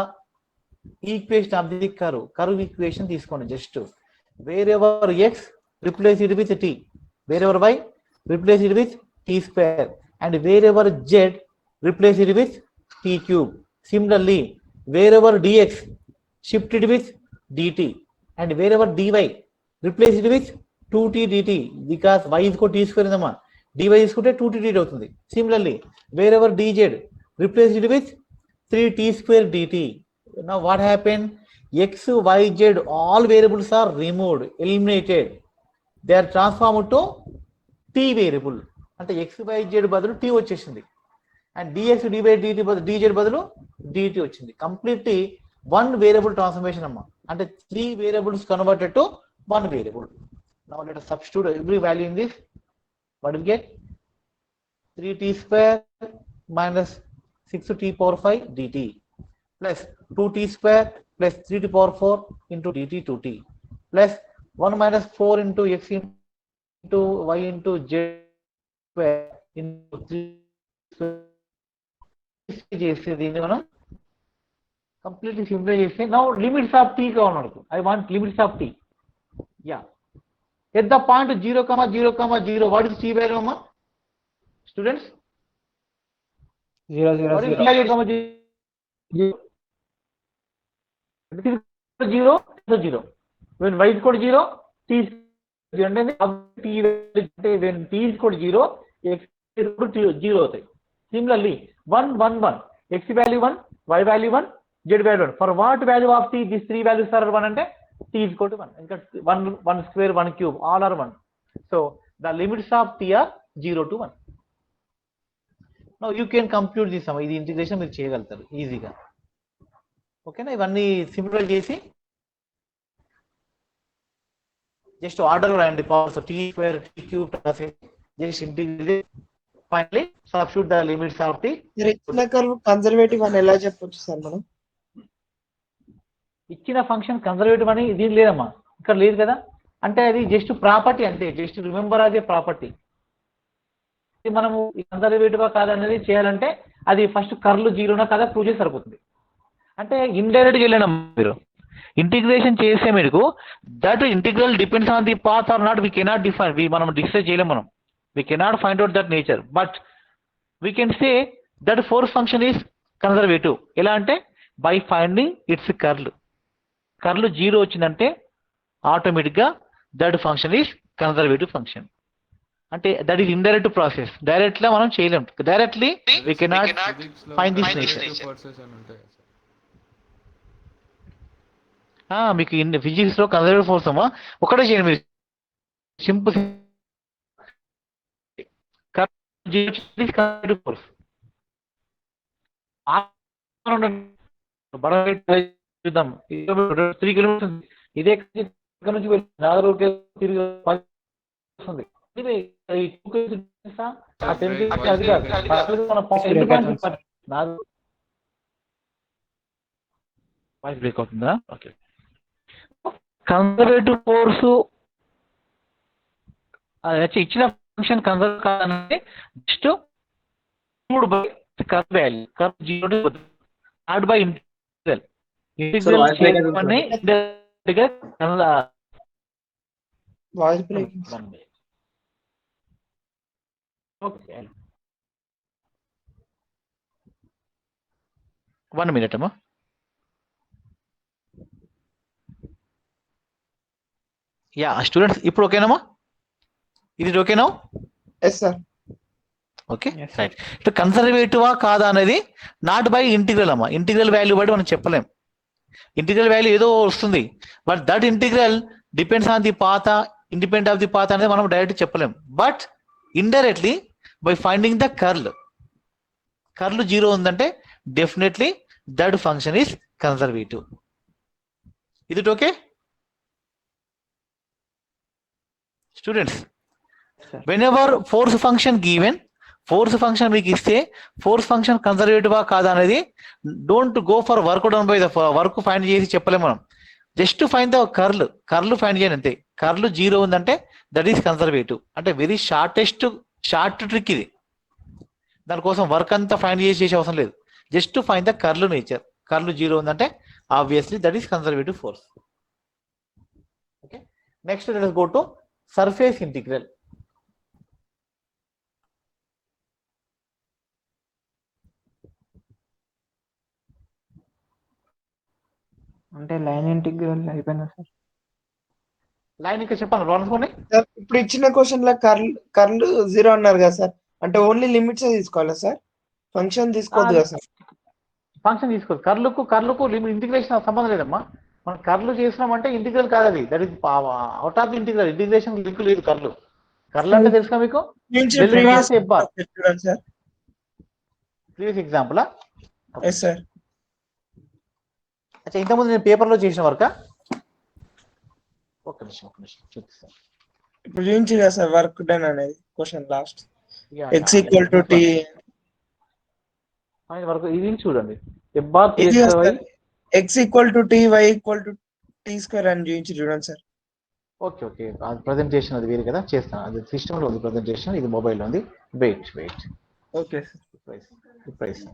equation of the curve equation తీసుకోండి. just wherever x replace it with t, wherever y replace it with t square, and wherever z replace it with t cube. Similarly, wherever dx shift it with dt, and wherever dy replace it with 2t dt because y is equal to t square indama, dy is equal to 2t dt అవుతుంది. Similarly, wherever dz replace it with 3t square dt. Now what happened? X, y, z all variables are removed, eliminated. They are transformed to t variable. అంటే x, y, z బదులు t వచ్చేసింది. And dx, dy, dt బదులు dz బదులు dt వచ్చింది. Completely one variable transformation అమ్మా. అంటే 3 variables converted to one variable. Now let us substitute every value in this. What do we get? 3t square minus 6t power 5 dt plus 2t square plus 3t power 4 into dt 2t plus 1 minus 4 into x into y into z square into 3 square చేస్తే దీన్ని మనం completely simplify చేస్తే now limits of t కావాలి మనకు. I want limits of t. Yeah at the point 0, 0, 0 what is t value అమ్మా students? 0, 0, 0. 0, 0. When y is equal to 0, t is అంటే when t is equal to 0, x is equal to 0 అవుతాయి. Similarly, 1, 1, 1. X value 1, y value 1, z value 1. For what value of t these 3 values are 1 అంటే t is equal to 1. ఇంకా 1 square, 1 cube all are 1. So the limits of t are 0 to 1. Now you can compute this. ఇది integration మీరు చేయగలుగుతారు ఈజీగా. ఓకేనా? ఇవన్నీ simplify చేసి just order రాయండి. Powers t square, t cube just integrate. Finally substitute the limits of t. ఇచ్చిన curve conservative అని ఎలా చెప్పొచ్చు సార్ మనం? ఇచ్చిన ఫంక్షన్ కన్జర్వేటివ్ అని ఇది లేదమ్మా, ఇక్కడ లేదు కదా. అంటే అది జస్ట్ ప్రాపర్టీ, అంతే. జస్ట్ రిమెంబర్ అదే ప్రాపర్టీ. మనము కన్జర్వేటివ్ కాదనేది చేయాలంటే అది ఫస్ట్ కర్లు జీరోనా కదా ప్రూవ్ చేసి సరిపోతుంది. అంటే ఇండైరెక్ట్గా వెళ్ళినా మీరు ఇంటిగ్రేషన్ చేసే మీకు that integral depends on the path or not we cannot define. మనం డిసైడ్ చేయలేము, మనం we cannot find out that nature. But we can say that force function is conservative. ఎలా అంటే by finding its curl zero వచ్చిందంటే ఆటోమేటిక్గా that function is conservative function. అంటే that is indirect process. Direct లా మనం చేయలేం. డైరెక్ట్లీ వి కెనాట్ ఫిజిక్స్ లో find this conservative nature. Forces అని ఉంటాయి సార్. మీకు ఫిజిక్స్ లో కన్జర్వేటివ్ ఫోర్స్ అమ్మా ఒకటే చేయండి మీరు, సింపుల్ కన్జర్వేటివ్ ఫోర్స్. చూద్దాం 3 కిలోమీటర్స్ ఇదే ఇక్కడ నుంచి నాగర్ తిరిగి వస్తుంది. వాయిస్ బ్రేక్ అవుతుందా? ఓకే. కన్జర్వేటివ్ ఫోర్స్ ఇచ్చిన ఫంక్షన్ కన్జర్వ్ కావాలంటే just 3 curve value curve 0 add by integral చేయమని వాయిస్ బ్రేకింగ్. ఓకే 1 minute అమ్మా. యా స్టూడెంట్స్ ఇప్పుడు ఓకేనమ్మా? ఇది ఓకేనా? Yes sir. Okay right. ఇప్పుడు కన్సర్వేటివా కాదా అనేది నాట్ బై ఇంటిగ్రల్ అమ్మా. ఇంటిగ్రల్ వాల్యూ బట్టి మనం చెప్పలేం. ఇంటిగ్రల్ వాల్యూ ఏదో వస్తుంది, but that integral depends on the path, independent of the path అనేది మనం డైరెక్ట్ చెప్పలేం. But indirectly by finding the curl, curl 0 ఉందంటే definitely that function is conservative. ఇది okay students? Whenever force function given, force function మీకు ఇస్తే force function కన్సర్వేటివా కాదా అనేది don't go for work done by the work find చేసి చెప్పలేము మనం. Just find the curl, curl find చేయండి అంతే. కర్ల్ 0 ఉందంటే దట్ ఈస్ కన్సర్వేటివ్. అంటే వెరీ షార్ట్ ట్రిక్ ఇది. దానికోసం వర్క్ అంతా ఫైండ్ చేసే అవసరం లేదు. Just find the curl nature. Curl 0 ఉందంటే obviously that is conservative force. Okay next let us go to surface integral. అంటే లైన్ ఇంటిగ్రల్ అయిపోయినా సార్. లైన్ ఇక్కడ చెప్పాను అనుకోండి. సార్ ఇప్పుడు ఇచ్చిన క్వశ్చన్ లో కర్ల్ 0 అన్నారు కదా సార్, అంటే ఓన్లీ లిమిట్స్ తీసుకోవాలా సార్? ఫంక్షన్ తీసుకోవద్దు కదా సార్? ఫంక్షన్ తీసుకోదు. కర్లుకు ఇంటిగ్రేషన్ సంబంధం లేదమ్మా. మనం కర్లు చేసినామంటే ఇంటిగ్రల్ కాదు అది. That is out of the integral. Integration link లేదు కర్లు. కర్లు అంటే తెలుసా మీకు? Previous sir. Previous example yes sir. అచ్చా ఇంతకుముందు నేను పేపర్లో చేసిన వర్క్ ఒక నిమిషం చూపిస్తాను. ఇప్పుడు చూపించి కదా సార్ వర్క్ డన్ అనేది question last x equal to t. వరకు ఇది చూడండి. ఎబ్బార్ x equal to t y equal to t square అని చూడండి సార్. ఓకే అది ప్రజెంటేషన్ అది వేరు కదా, చేస్తాను. అది సిస్టంలో ఉంది ప్రజెంటేషన్, ఇది మొబైల్లో ఉంది. Wait okay price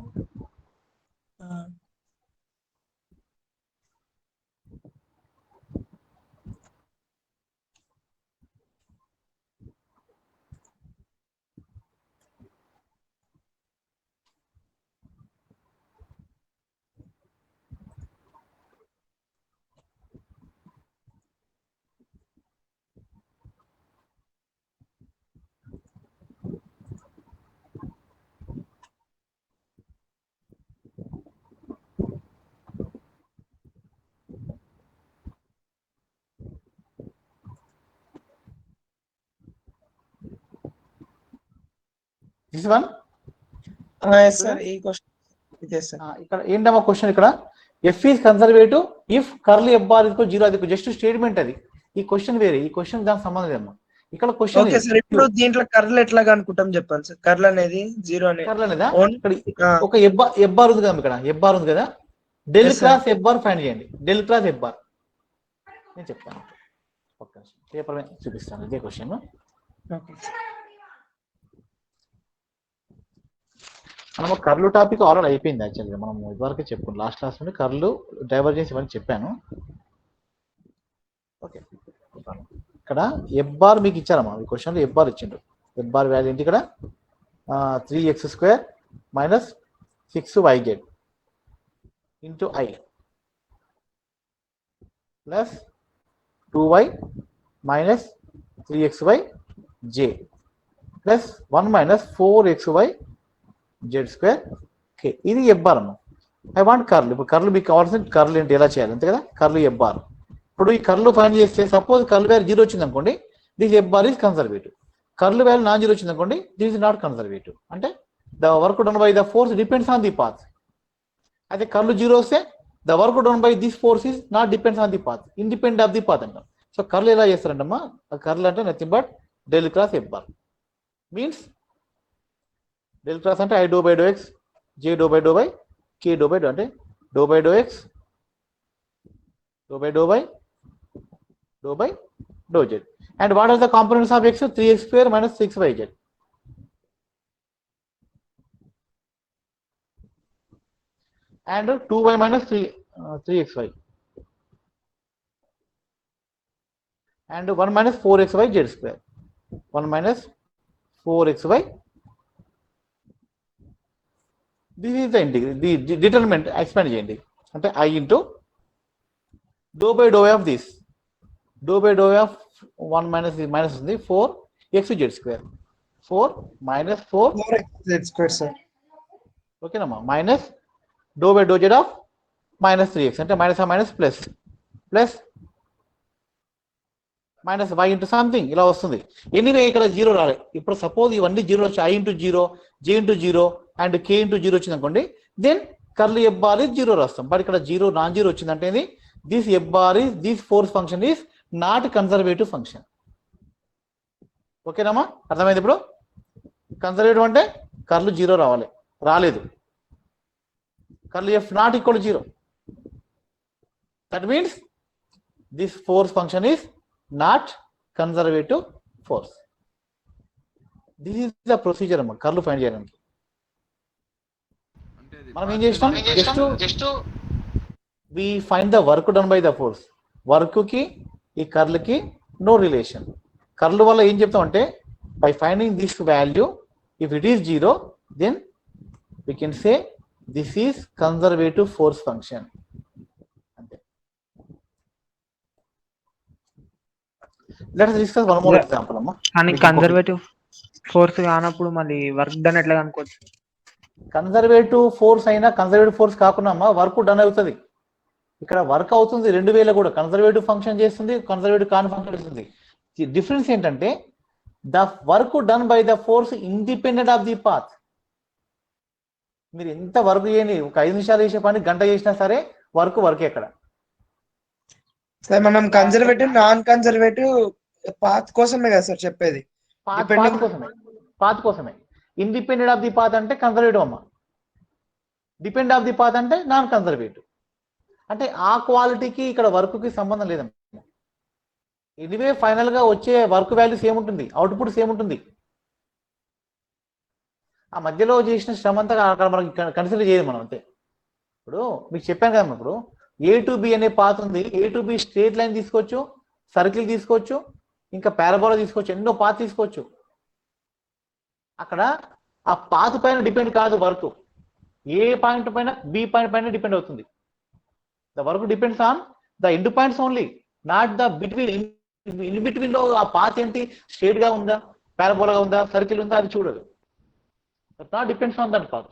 this one. Sir ఈ క్వశ్చన్ ఇదే సార్. ఇక్కడ ఏంటమ్మా క్వశ్చన్? ఇక్కడ F is conservative if curl F bar is 0. అది జస్ట్ స్టేట్మెంట్ అది. ఈ క్వశ్చన్ వేరే, ఈ క్వశ్చన్ దానికి సంబంధం లేదమ్మా. ఇక్కడ క్వశ్చన్ ఓకే సార్. ఇప్పుడు దీంట్లో కర్ల్ ఎట్లా అనుకుంటాం చెప్పండి సార్. కర్ల్ అనేది 0 అనేది కర్ల్ అనేదా? ఇక్కడ ఒక ఎఫ్ బార్ ఉంది కదా, ఇక్కడ ఎఫ్ బార్ ఉంది కదా. Del cross F bar find చేయండి. డెల్ క్రాస్ ఎఫ్ బార్ నేను చెప్తాను. పేపర్ చూపిస్తాను ఇదే క్వశ్చన్. మనం కర్లు టాపిక్ ఆల్రెడీ అయిపోయింది. యాక్చువల్గా మనం ఇదివరకే చెప్పుకున్నాం. లాస్ట్ క్లాస్ నుండి కర్లు, డైవర్జెన్స్ ఇవన్నీ చెప్పాను. ఓకే ఇక్కడ ఎఫ్ బార్ మీకు ఇచ్చారమ్మా. ఈ క్వశ్చన్లో ఎఫ్ బార్ ఇచ్చిండ్రు. ఎఫ్ బార్ వాల్యూ ఏంటి ఇక్కడ? 3x² minus 6yz into i plus 2y minus 3xyj plus 1 minus 4xy z square k. ఇది ఎఫ్ బార్ అన్న. I want curl. ఇప్పుడు కర్ల్ మీకు కావాల్సిన కర్ల్ ఏంటి ఎలా చేయాలి అంతే కదా, కర్ల్ ఎఫ్ బార్. ఇప్పుడు ఈ కర్ల్ ఫైండ్ చేస్తే సపోజ్ కర్ల్ వాల్యూ 0 వచ్చింది అనుకోండి, this F bar is conservative. Curl value non 0 వచ్చింది అనుకోండి, దిస్ ఇస్ నాట్ కన్సర్వేటివ్. అంటే the work done by the force depends on the path. అయితే కర్ల్ 0 వస్తే the work done by this force is not depends on the path, independent of the path అంటాం. So curl ఎలా చేస్తారంటమ్మా, curl అంటే nothing but del cross F bar. Means del cross అంటే i do by do x, j do by k do by do, అంటే do by do x, do by do z. And what are the components of x? 3x square minus 6yz. and 2y minus 3xy and 1 minus 4xy z square. 1 minus 4xy. This is the integral, the determinant expand చేయండి. అంటే I into dou by dou of this, dou by dou of 1 minus minus ఉంది 4x z square, 4 minus 4x square సార్. ఓకేనమ్మా, minus do by do Z of minus 3x అంటే minus ఆ minus plus plus minus y into something ఇలా వస్తుంది. Anyway ఇక్కడ 0 రాలేదు. ఇప్పుడు సపోజ్ ఇవన్నీ 0 వచ్చి I into 0, J into 0 and K into 0 వచ్చింది అనుకోండి, then curl F bar is 0 రాస్తాం. బట్ ఇక్కడ 0 నాన్ 0 వచ్చిందంటే this F bar is, this force function is not conservative function. ఓకేనమ్మా, అర్థమైంది? ఇప్పుడు కన్సర్వేటివ్ అంటే కర్ల్ 0 రావాలి, రాలేదు. Curl f not equal to 0. That means this force function is not conservative force. This is the procedure అమ్మా curl find చేయడానికి. మనం ఏం చేస్తాం, just we find the work done by the force. Work కి ఈ curl కి no relation. Curl వల్ల ఏం చెప్తాం అంటే, by finding this value, if it is 0, then we can say this is conservative force function. Okay. Let us discuss one more example amma. కానీ conservative force కానప్పుడు మళ్ళీ వర్క్ డన్ ఎట్లా అనుకోవచ్చు? Conservative force అయినా కన్జర్వేటివ్ ఫోర్స్ కాకుండా అమ్మా work done అవుతుంది. ఇక్కడ వర్క్ అవుతుంది 2 వేల కూడా, కన్జర్వేటివ్ ఫంక్షన్ చేస్తుంది, కన్జర్వేటివ్ కాన్ ఫంక్షన్ చేస్తుంది. డిఫరెన్స్ ఏంటంటే the work done by the force independent of the path. మీరు ఎంత వర్క్ చేయని, ఒక 5 నిమిషాలు చేసే పని గంట చేసినా సరే వర్క్ ఎక్కడ సార్? మనం కన్జర్వేటివ్ నాన్ కన్జర్వేటివ్ పాత్ కోసమే కదా సార్ చెప్పేది? పాత్ కోసమే. ఇండిపెండెంట్ ఆఫ్ ది పాత్ అంటే కన్జర్వేటివ్ అమ్మా, డిపెండ్ ఆఫ్ ది పాత్ అంటే నాన్ కన్జర్వేటివ్. అంటే ఆ క్వాలిటీకి ఇక్కడ వర్క్ కి సంబంధం లేదమ్మా. ఎనివే ఫైనల్ గా వచ్చే వర్క్ వాల్యూ సేమ్ ఉంటుంది, అవుట్పుట్ సేమ్ ఉంటుంది. ఆ మధ్యలో చేసిన శ్రమ అంతా అక్కడ మనకి కన్సిడర్ చేయదు మనం అంతే. ఇప్పుడు మీకు చెప్పాను కదా, ఇప్పుడు A to B అనే పాత్ ఉంది. A to B straight line తీసుకోవచ్చు, సర్కిల్ తీసుకోవచ్చు, ఇంకా పారాబోలా తీసుకోవచ్చు, ఎన్నో పాత్ తీసుకోవచ్చు. అక్కడ ఆ పాత్ పైన డిపెండ్ కాదు వర్క్, ఏ పాయింట్ పైన బి పాయింట్ పైన డిపెండ్ అవుతుంది. The work depends on the end points only, not the between. In between లో ఆ పాత్ ఏంటి, స్ట్రేట్ గా ఉందా, పారాబోలా ఉందా, సర్కిల్ ఉందా, అది చూడదు. That not depends on that path.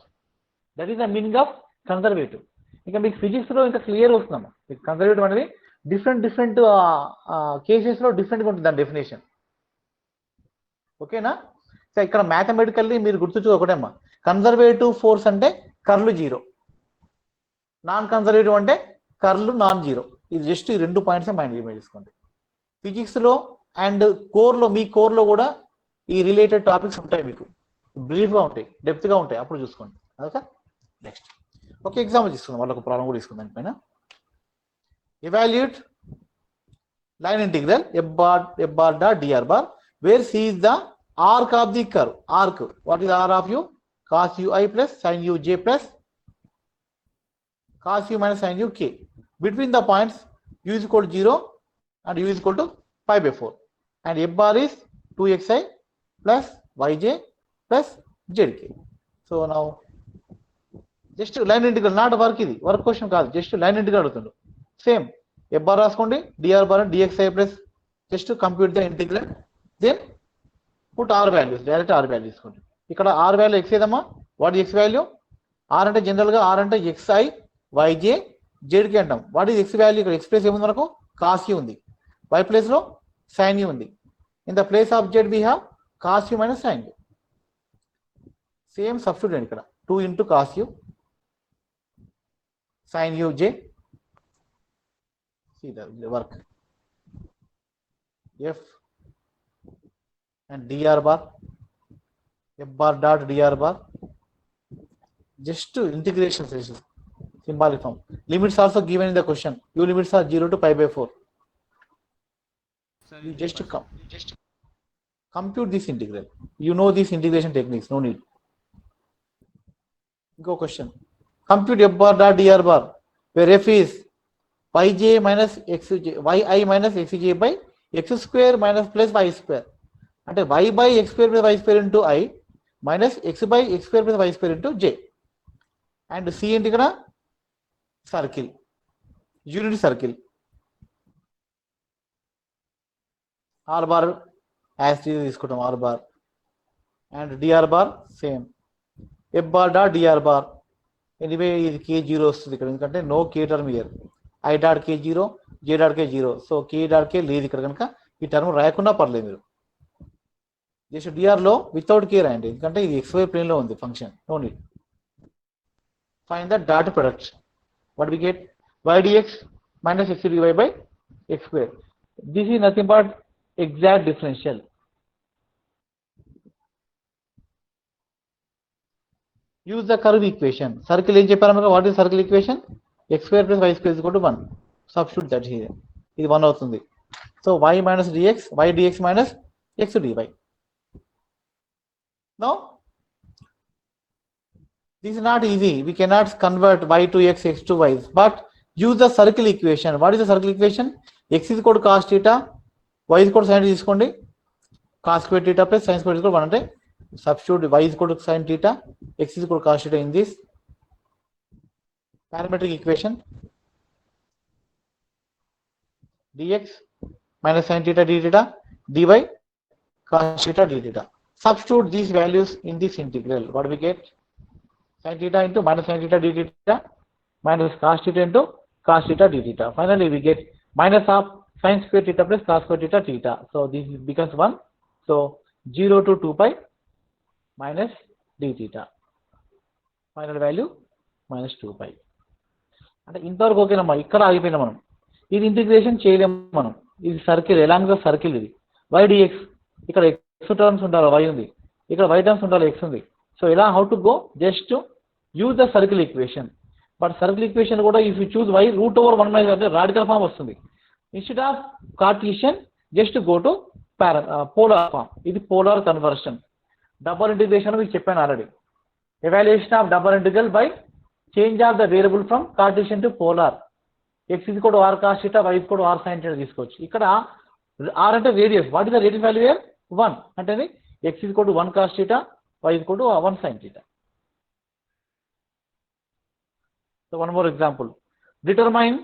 That is the meaning of conservative. ఇంకా మీకు ఫిజిక్స్ లో ఇంకా క్లియర్ వస్తున్నాము. కన్జర్వేటివ్ అనేది డిఫరెంట్ కేసెస్ లో డిఫరెంట్గా ఉంటుంది దాని డెఫినేషన్. ఓకేనా? సో ఇక్కడ మ్యాథమెటికల్లీ మీరు గుర్తుంచుకో ఒకటేమ్మా, కన్జర్వేటివ్ ఫోర్స్ అంటే కర్ల్ 0, నాన్ కన్జర్వేటివ్ అంటే కర్ల్ నాన్ 0. ఇది జస్ట్ ఈ 2 పాయింట్స్ మైండ్ చేసుకోండి. ఫిజిక్స్ లో అండ్ కోర్లో, మీ కోర్లో కూడా ఈ రిలేటెడ్ టాపిక్స్ ఉంటాయి, మీకు బ్రీఫ్గా ఉంటాయి, డెప్త్గా ఉంటాయి, అప్పుడు చూసుకోండి. ఓకే, నెక్స్ట్ ఓకే ఎగ్జాంపుల్ తీసుకుందాం. వాళ్ళకి ప్రాబ్లం కూడా తీసుకుందాం దానిపైన. Evaluate line integral F bar dot d r bar where C is the arc of the curve. Arc, what is r of u? Cos u i plus sine u j plus cos u minus sine u k. Between the points u is equal to 0 and u is equal to pi by 4 and f bar is 2xi plus yj plus zk. So now just line integral, not work, ఇది work question కాదు, just line integral అడుగుతుండు. Same F bar రాసుకోండి, d r bar dxi plus just compute the integral, then put r values, direct r value తీసుకోండి. ఇక్కడ r value x ఏదమ్మా, what x value? R అంటే జనరల్గా r అంటే x i y j జెడ్కి అంటాం. What is x value? ఇక్కడ ఎక్స్ ప్లేస్ ఏముంది మనకు? కాస్ యూ ఉంది, వై ప్లేస్లో సైన్ యూ ఉంది. In the place of Z we have cos u minus sine u. Same substitute అండి ఇక్కడ, 2 into cos u sin u j. See the work. F and dr bar, f bar dot dr bar, just integration solution, symbolic form. Limits also given in the question. U limits are 0 to pi by 4. Sir, You just compute this integral. You know these integration techniques, no need. Go question. Compute f bar dot dr bar, where f is yj minus xj, yi minus xj by x square minus plus y square. అంటే y by x square plus y square into I minus x by x square plus y square into j. And c ఏంటి ఇక్కడ? Circle, unit circle. R bar as తీసుకుంటాం, r bar and d r bar same. F bar dot d r bar, anyway ఇది k0 వస్తుంది ఇక్కడ, ఎందుకంటే no k term here. I dot k0, j dot k0, so k dot k లేదు ఇక్కడ, కనుక ఈ term రాయకుండా పర్లేదు మీరు. జస్ట్ డిఆర్ లో వితౌట్ k రాయండి, ఎందుకంటే ఇది xy ప్లేన్ లో ఉంది function, no need. Find the dot product. What we get? y dx minus x dy by x square. This is nothing but exact differential. Use the curve equation. Circle ఏం చెప్పారు మనకు? What is circle equation? x square plus y square is equal to 1. Substitute that here. ఇది 1 అవుతుంది. So y minus dx, y dx minus x dy. Now this is not easy. We cannot convert y to x, x to y. But use the circle equation. What is the circle equation? X is equal to cos theta, y is equal to sin theta తీసుకోండి. Cos square theta plus sin square is equal to 1 అంటే substitute y is equal to sin theta, x is equal to cos theta in this parametric equation. Dx minus sin theta d theta, dy cos theta d theta. Substitute these values in this integral. What do we get? Sin theta into minus sin theta d theta minus cos theta into cos theta d theta. Finally we get minus of sin square theta plus cos square theta theta. So this becomes 1. So 0 to 2 pi minus d theta. Final value minus 2 pi. అంటే ఇంతవరకు ఓకేనమ్మా, ఇక్కడ ఆగిపోయినా మనం. ఇది integration చేయలేము మనం, ఇది circle, along circle ఇది. y dx, ఇక్కడ x టర్మ్స్ ఉండాలి, y ఉంది, ఇక్కడ y టర్మ్స్ ఉండాలి, x ఉంది. సో ఇలా how to go? Just use the circle equation. But circle equation కూడా ఇఫ్ యూ చూజ్ y √1 అంటే రాడికల్ ఫామ్ వస్తుంది. Instead of Cartesian just go to polar form. ఇది పోలార్ కన్వర్షన్. డబల్ ఇంటిగ్రేషన్ మీకు చెప్పాను already. Evaluation of double integral by change of the variable from Cartesian to polar. x is equal to r cos theta, y is equal to r sin theta తీసుకోవచ్చు. ఇక్కడ r అంటే radius. What is the radius value here? 1. అంటే x is equal to 1 cos theta, y is equal to 1 sin theta. So one more example. Determine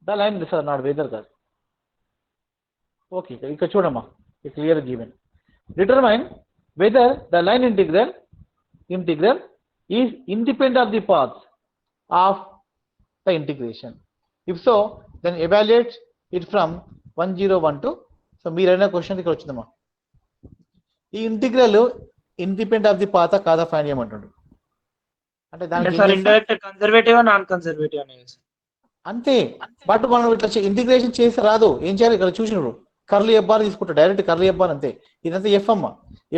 the line, sir, not weather కాదు. Okay, ఇక్కడ చూడమ్మా, clear given. Determine whether the line integral is independent of the paths of the integration. If so, then evaluate it from 1012. So మీరైనా question ఇక్కడ వచ్చిందమ్మా, ఈ integral independent of the path కాదా find చేయమంటాడు. అంటే దానికి ఇండైరెక్ట్ కన్సర్వేటివ్ నాన్ కన్సర్వేటివ్ అంతే. But మనం ఇట్లా ఇంటిగ్రేషన్ చేసి రాదు. ఏం చేయాలి? ఇక్కడ చూసినప్పుడు కర్లీ ఎఫ్ బార్ తీసుకుంటా, డైరెక్ట్ కర్లీ ఎఫ్ బార్ అంతే. ఇదంతా ఎఫ్ అమ్మ.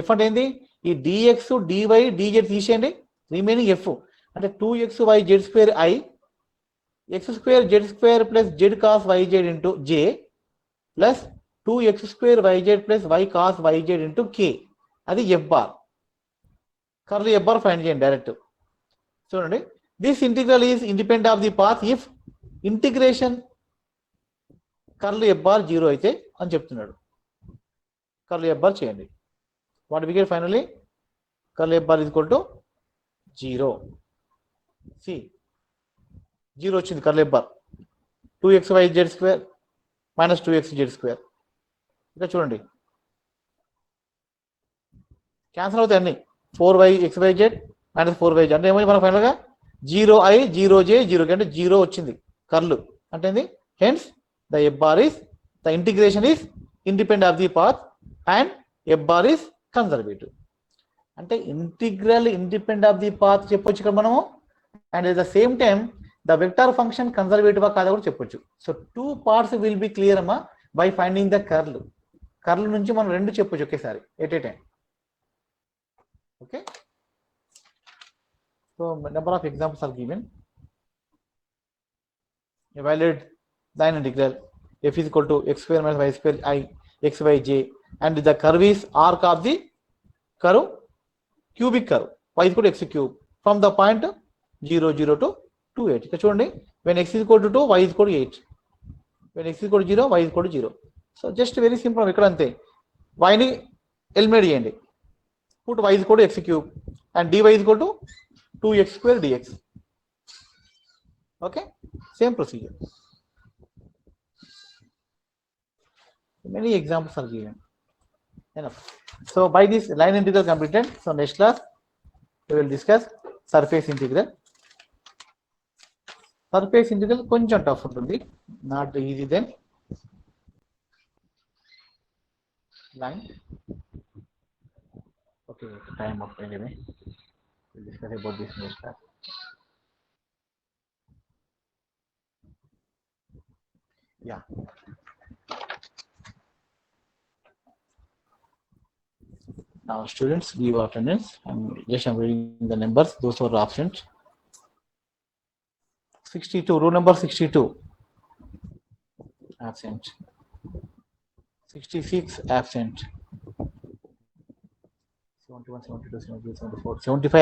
ఎఫ్ అంటే ఏంది? ఈ డిఎక్స్ డివై డిజెడ్ తీసేయండి, రిమైనింగ్ ఎఫ్ అంటే 2xy(z²i) x² plus z cos yz into j plus 2x² plus y cos yz into k. అది F bar. Curly F bar find చేయండి డైరెక్ట్. చూడండి, this integral is independent of the path if integration curly F bar 0 అయితే అని చెప్తున్నాడు. Curly F bar చేయండి. What we get finally? Curly F bar is equal to 0. C 0 వచ్చింది curly F bar. 2xyz² minus 2xz². ఇక్కడ చూడండి, cancel అవుతాయి అన్ని 4y xyz minus 4yz అంటే ఏమైంది మనకు ఫైనల్గా 0i 0j 0k అంటే 0 వచ్చింది కర్లు అంటే ఏంది hence the f bar is the integration is independent of the path and f bar is conservative అంటే integral independent of the path చెప్పొచ్చు ఇక్కడ మనము and at the same time the vector function conservative కాదా కూడా చెప్పొచ్చు so 2 parts will be clear అమ్మా by finding the curl నుంచి మనం రెండు చెప్పొచ్చు ఒకేసారి at a time okay so number of examples are given evaluate line integral f is equal to x square minus y square I x y j and the curve is arc of the curve cubic curve y is equal to x cube from the point 0 0 to 2 8 ఇక్కడ చూడండి when x is equal to 2 y is equal to 8 when x is equal to 0 y is equal to 0 so just very simple ఇక్కడ అంతే y ని eliminate చేయండి put y is equal to x cube and dy is equal to 2x square dx okay same procedure many examples are given enough so by this line integral completed so next class we will discuss surface integral కొంచెం tough ఉంటుంది not easy then line okay time up anyway we'll discuss about this next class yeah now students give attendance I'm reading the numbers those who are absent 62 row number 62 absent 66 absent 71 72 73 74 75